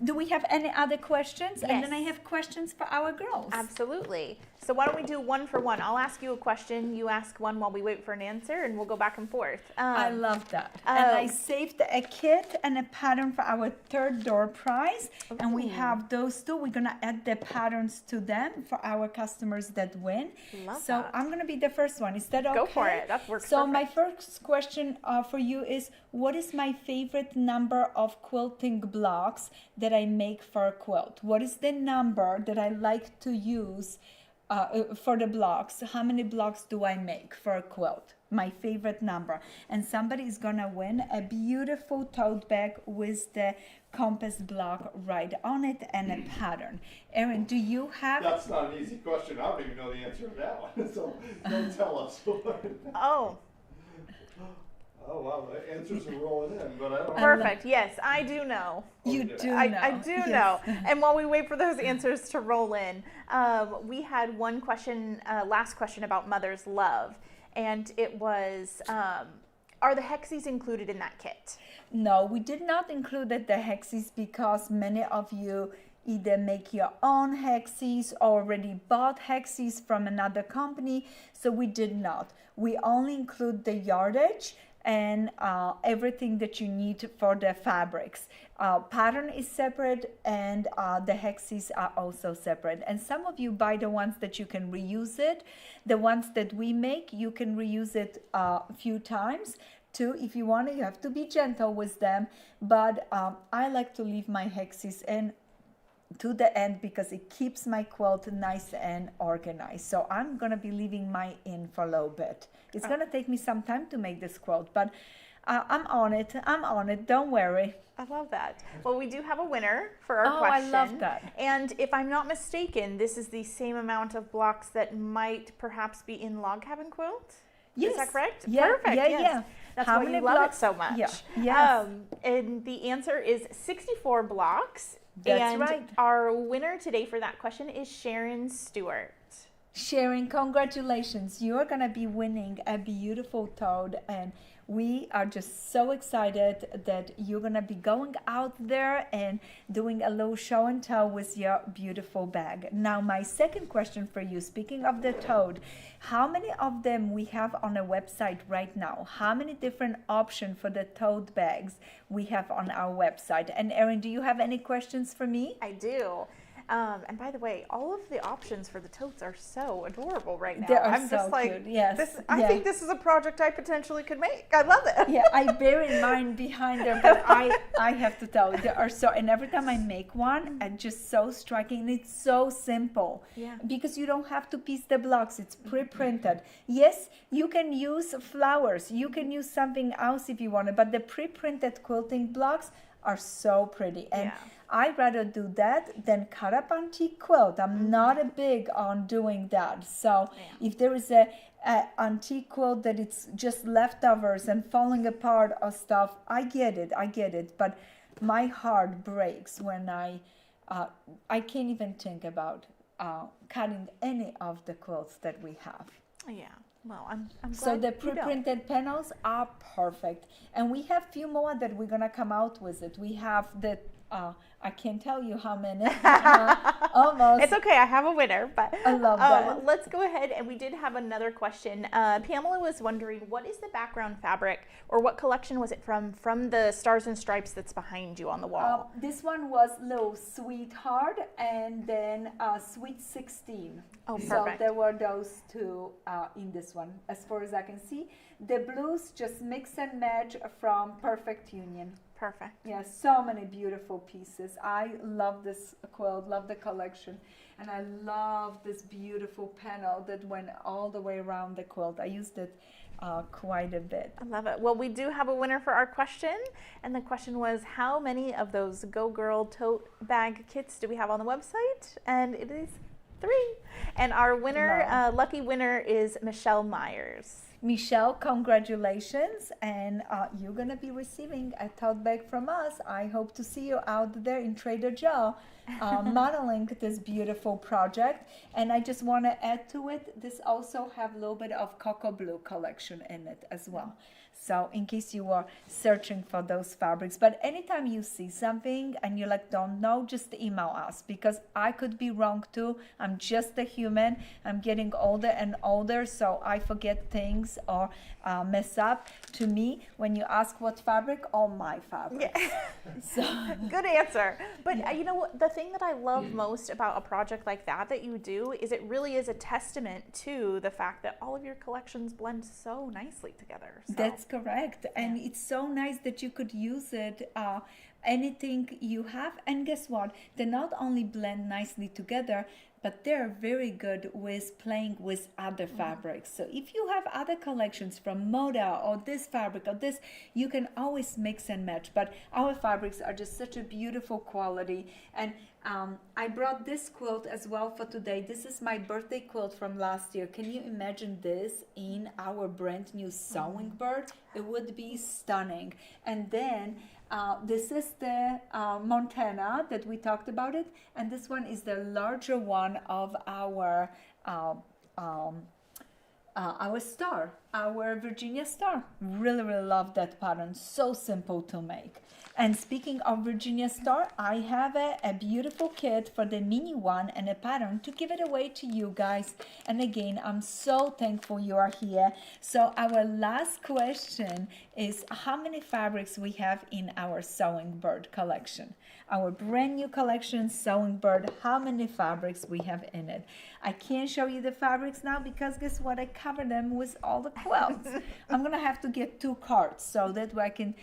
Speaker 1: do we have any other questions?
Speaker 2: Yes.
Speaker 1: And then I have questions for our girls.
Speaker 2: Absolutely. So why don't we do one for one? I'll ask you a question, you ask one while we wait for an answer, and we'll go back and forth.
Speaker 1: I love that. And I saved a kit and a pattern for our third door prize. And we have those two. We're going to add the patterns to them for our customers that win.
Speaker 2: Love
Speaker 1: so
Speaker 2: that.
Speaker 1: I'm going to be the first one. Is that okay?
Speaker 2: Go for it. That works
Speaker 1: So
Speaker 2: perfect.
Speaker 1: my first question for you is, what is my favorite number of quilting blocks that I make for a quilt? What is the number that I like to use for the blocks? How many blocks do I make for a quilt? My favorite number. And somebody is gonna win a beautiful tote bag with the compass block right on it and a pattern. Erin, do you have...
Speaker 3: That's not an easy question. I don't even know the answer to that one. So don't tell us. Oh, wow, the answers are rolling in, but I don't know.
Speaker 2: Perfect. Yes, I do know.
Speaker 1: You
Speaker 3: Okay.
Speaker 1: do know.
Speaker 2: I do
Speaker 1: Yes.
Speaker 2: know. And while we wait for those answers to roll in, we had one question, last question about mother's love. And it was, are the hexes included in that kit?
Speaker 1: No, we did not include the hexes because many of you either make your own hexes or already bought hexes from another company, so we did not. We only include the yardage and everything that you need for the fabrics. Pattern is separate and the hexes are also separate. And some of you buy the ones that you can reuse it. The ones that we make, you can reuse it a few times. Too, if you want to, you have to be gentle with them, but I like to leave my hexes in to the end because it keeps my quilt nice and organized. So I'm gonna be leaving mine in for a little bit. It's gonna take me some time to make this quilt, but I'm on it, don't worry.
Speaker 2: I love that. Well, we do have a winner for our
Speaker 1: Oh,
Speaker 2: question.
Speaker 1: I love that.
Speaker 2: And if I'm not mistaken, this is the same amount of blocks that might perhaps be in Log Cabin Quilt?
Speaker 1: Yes.
Speaker 2: Is that correct?
Speaker 1: Yeah,
Speaker 2: Perfect.
Speaker 1: yeah,
Speaker 2: yes.
Speaker 1: yeah.
Speaker 2: That's
Speaker 1: How
Speaker 2: why
Speaker 1: many
Speaker 2: you love
Speaker 1: blocks?
Speaker 2: it so much.
Speaker 1: Yeah, yes.
Speaker 2: And the answer is 64 blocks.
Speaker 1: That's
Speaker 2: and
Speaker 1: right.
Speaker 2: Our winner today for that question is Sharon Stewart.
Speaker 1: Sharon, congratulations. You are going to be winning a beautiful tote, and we are just so excited that you're going to be going out there and doing a little show and tell with your beautiful bag. Now, my second question for you, speaking of the tote, how many of them we have on a website right now? How many different options for the tote bags we have on our website? And Erin, do you have any questions for me?
Speaker 2: I do. And by the way, all of the options for the totes are so adorable right now.
Speaker 1: They are
Speaker 2: I'm
Speaker 1: so
Speaker 2: just like,
Speaker 1: cute, yes.
Speaker 2: I
Speaker 1: Yeah.
Speaker 2: think this is a project I potentially could make. I love it.
Speaker 1: Yeah, I bury mine behind there, but I have to tell you, there are so, and every time I make one, it's just so striking, and it's so simple.
Speaker 2: Yeah.
Speaker 1: Because you don't have to piece the blocks, it's pre-printed. Yes, you can use flowers, you can use something else if you want it, but the pre-printed quilting blocks are so pretty. And
Speaker 2: Yeah.
Speaker 1: I'd rather do that than cut up antique quilt. I'm not a big on doing that. So if there is a antique quilt that it's just leftovers and falling apart or stuff, I get it. But my heart breaks when I can't even think about cutting any of the quilts that we have.
Speaker 2: Yeah. Well, I'm glad
Speaker 1: So the
Speaker 2: you don't.
Speaker 1: pre-printed panels are perfect, and we have few more that we're gonna come out with it. We have the I can't tell you how many. Almost.
Speaker 2: It's okay. I have a winner, but
Speaker 1: I love that.
Speaker 2: Let's go ahead, and we did have another question. Pamela was wondering, what is the background fabric, or what collection was it from the Stars and Stripes that's behind you on the wall?
Speaker 1: This one was Little Sweetheart, and then Sweet 16.
Speaker 2: Oh,
Speaker 1: So
Speaker 2: perfect.
Speaker 1: there were those two in this one, as far as I can see. The blues just mix and match from Perfect Union.
Speaker 2: Perfect.
Speaker 1: Yeah, so many beautiful pieces. I love this quilt, love the collection, and I love this beautiful panel that went all the way around the quilt. I used it quite a bit.
Speaker 2: I love it. Well, we do have a winner for our question, and the question was, how many of those Go Girl tote bag kits do we have on the website? And it is 3. And our winner, lucky winner, is Michelle Myers.
Speaker 1: Michelle, congratulations, and you're gonna be receiving a tote bag from us. I hope to see you out there in Trader Joe modeling this beautiful project. And I just want to add to it, this also have a little bit of cocoa blue collection in it as well. So in case you are searching for those fabrics, but anytime you see something and you like don't know, just email us, because I could be wrong too. I'm just a human. I'm getting older and older, so I forget things or mess up. To me, when you ask what fabric, all my fabric.
Speaker 2: Yeah.
Speaker 1: So
Speaker 2: Good answer. But you know what? The thing that I love most about a project like that you do is it really is a testament to the fact that all of your collections blend so nicely together. So.
Speaker 1: That's correct. And it's so nice that you could use it anything you have. And guess what? They not only blend nicely together, but they're very good with playing with other fabrics. So if you have other collections from Moda or this fabric or this, you can always mix and match. But our fabrics are just such a beautiful quality. And I brought this quilt as well for today. This is my birthday quilt from last year. Can you imagine this in our brand new sewing bird? It would be stunning. And then this is the Montana that we talked about it, and this one is the larger one of our star, our Virginia star. Really, really love that pattern. So simple to make. And speaking of Virginia star, I have a beautiful kit for the mini one and a pattern to give it away to you guys. And again, I'm so thankful you are here. So our last question is how many fabrics we have in our Sewing Bird collection. Our brand new collection, Sewing Bird, how many fabrics we have in it. I can't show you the fabrics now because guess what? I cover them with all the quilts. I'm gonna have to get 2 cards so that way I can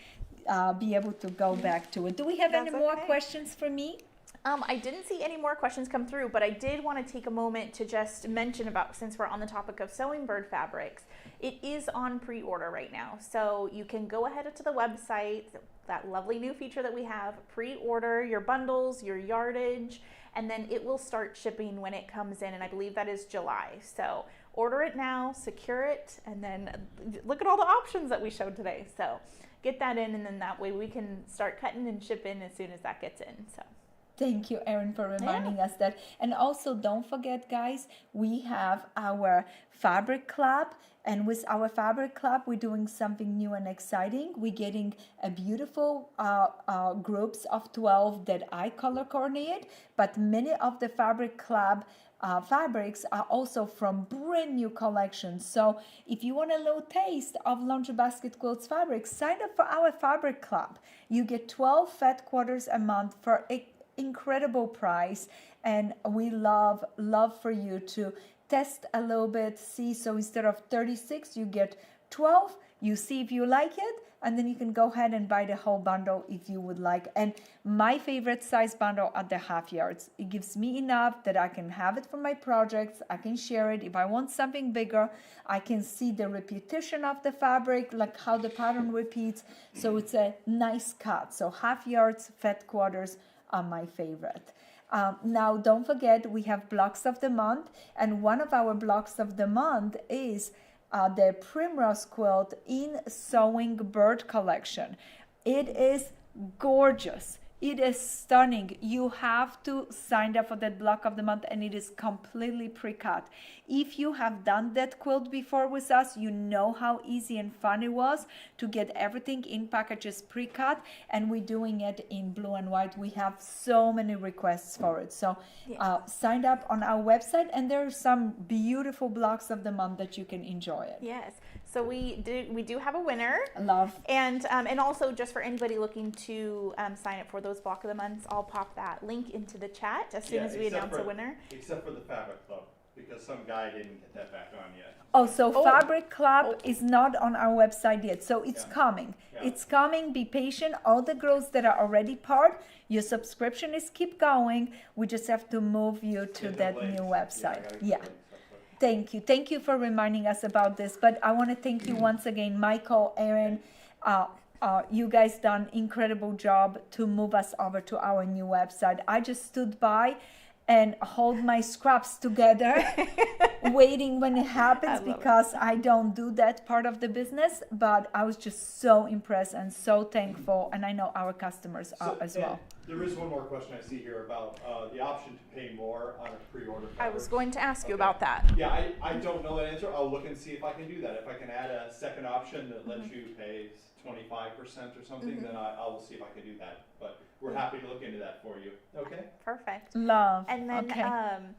Speaker 1: be able to go back to it. Do we have any more questions for me?
Speaker 2: I didn't see any more questions come through, but I did want to take a moment to just mention about, since we're on the topic of Sewing Bird fabrics, it is on pre-order right now. So you can go ahead to the website, that lovely new feature that we have, pre-order your bundles, your yardage, and then it will start shipping when it comes in, and I believe that is July. So order it now, secure it, and then look at all the options that we showed today. So get that in, and then that way we can start cutting and shipping as soon as that gets in. So
Speaker 1: thank you, Erin, for reminding us that. And also don't forget, guys, we have our fabric club, and with our fabric club we're doing something new and exciting. We're getting a beautiful groups of 12 that I color coordinate, but many of the fabric club fabrics are also from brand new collections. So if you want a little taste of Laundry Basket Quilts fabrics, sign up for our fabric club. You get 12 fat quarters a month for an incredible price, and we love for you to test a little bit, see. So instead of 36 you get 12, you see if you like it, and then you can go ahead and buy the whole bundle if you would like. And my favorite size bundle are the half yards. It gives me enough that I can have it for my projects. I can share it. If I want something bigger, I can see the repetition of the fabric, like how the pattern repeats. So it's a nice cut. So half yards, fat quarters are my favorite. Now don't forget, we have blocks of the month, and one of our blocks of the month is the Primrose quilt in Sewing Bird collection. It is gorgeous. It is stunning. You have to sign up for that block of the month, and it is completely pre-cut. If you have done that quilt before with us, you know how easy and fun it was to get everything in packages pre-cut, and we're doing it in blue and white. We have so many requests for it. So sign up on our website, and there are some beautiful blocks of the month that you can enjoy it.
Speaker 2: yes, so we do have a winner.
Speaker 1: Love.
Speaker 2: And also, just for anybody looking to sign up for those block of the months, I'll pop that link into the chat as soon as we announce a winner.
Speaker 3: Except for the fabric club, because some guy didn't get that back on yet.
Speaker 1: Oh, so Fabric Club is not on our website yet, so it's coming.
Speaker 3: Yeah.
Speaker 1: It's coming. Be patient. All the girls that are already part, your subscription is keep going. We just have to move you to that new website. Yeah. Thank you. Thank you for reminding us about this. But I want to thank you once again, Michael, Erin. You guys done incredible job to move us over to our new website. I just stood by and hold my scraps together waiting when it happens, because I don't do that part of the business, but I was just so impressed and so thankful, and I know our customers are as well.
Speaker 3: There is one more question I see here about the option to pay more on a pre-order fabric.
Speaker 2: I was going to ask you about that.
Speaker 3: Yeah, I don't know that answer. I'll look and see if I can do that. If I can add a second option that lets you pay 25% or something, then I will see if I can do that. But we're happy to look into that for you. Okay?
Speaker 2: Perfect.
Speaker 1: Love.
Speaker 2: And then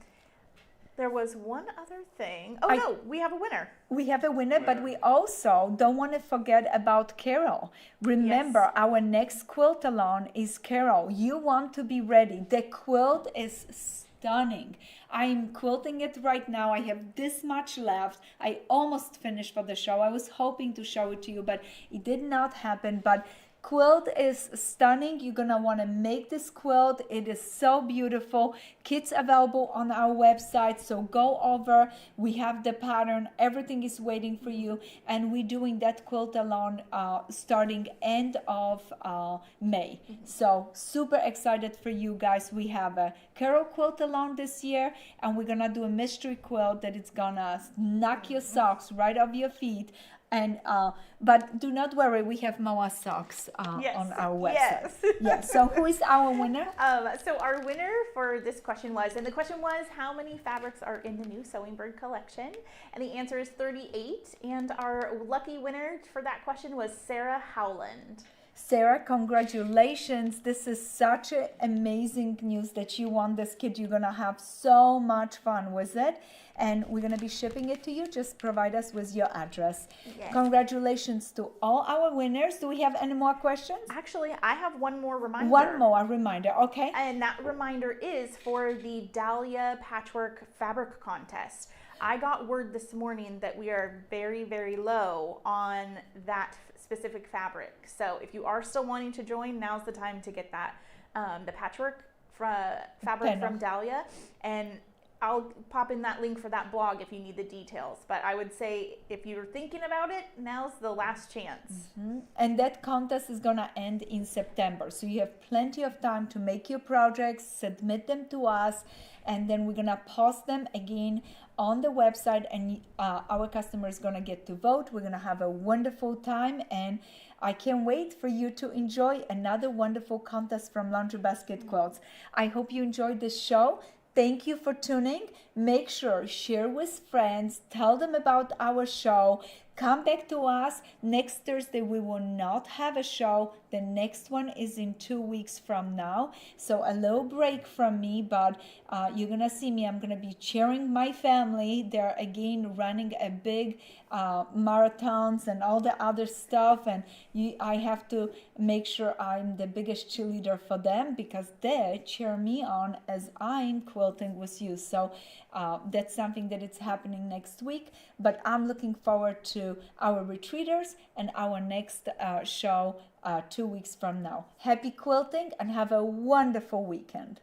Speaker 2: there was one other thing. We have a winner.
Speaker 1: We have a winner, but we also don't want to forget about Carol. Remember, our next quilt-along is Carol. You want to be ready. The quilt is stunning. I'm quilting it right now. I have this much left. I almost finished for the show. I was hoping to show it to you, but it did not happen. But quilt is stunning. You're gonna want to make this quilt. It is so beautiful. Kits available on our website, so go over. We have the pattern. Everything is waiting for you, and we're doing that quilt along starting end of May. So super excited for you guys. We have a Carol quilt along this year, and we're gonna do a mystery quilt that it's gonna knock your socks right off your feet. And but do not worry, we have Moa socks on our website. Yes. So who is our winner?
Speaker 2: So our winner for this question was, and the question was, how many fabrics are in the new Sewing Bird collection? And the answer is 38. And our lucky winner for that question was Sarah Howland.
Speaker 1: Sarah, congratulations. This is such amazing news that you won this kit. You're gonna have so much fun with it, and we're gonna be shipping it to you. Just provide us with your address.
Speaker 2: Yes.
Speaker 1: Congratulations to all our winners. Do we have any more questions?
Speaker 2: Actually, I have one more reminder.
Speaker 1: One more reminder, okay.
Speaker 2: And that reminder is for the Dahlia Patchwork Fabric Contest. I got word this morning that we are very, very low on that specific fabric. So if you are still wanting to join, now's the time to get that, the patchwork fabric from Dahlia. And I'll pop in that link for that blog if you need the details. But I would say if you're thinking about it, now's the last chance.
Speaker 1: And that contest is gonna end in September. So you have plenty of time to make your projects, submit them to us, and then we're gonna post them again on the website, and our customer is gonna get to vote. We're gonna have a wonderful time, and I can't wait for you to enjoy another wonderful contest from Laundry Basket Quilts. I hope you enjoyed this show. Thank you for tuning. Make sure, share with friends, tell them about our show. Come back to us. Next Thursday, we will not have a show. The next one is in 2 weeks from now. So a little break from me, but you're going to see me. I'm going to be cheering my family. They're again running a big marathons and all the other stuff. And I have to make sure I'm the biggest cheerleader for them, because they cheer me on as I'm quilting with you. So that's something that is happening next week. But I'm looking forward to our retreaters and our next show 2 weeks from now. Happy quilting and have a wonderful weekend.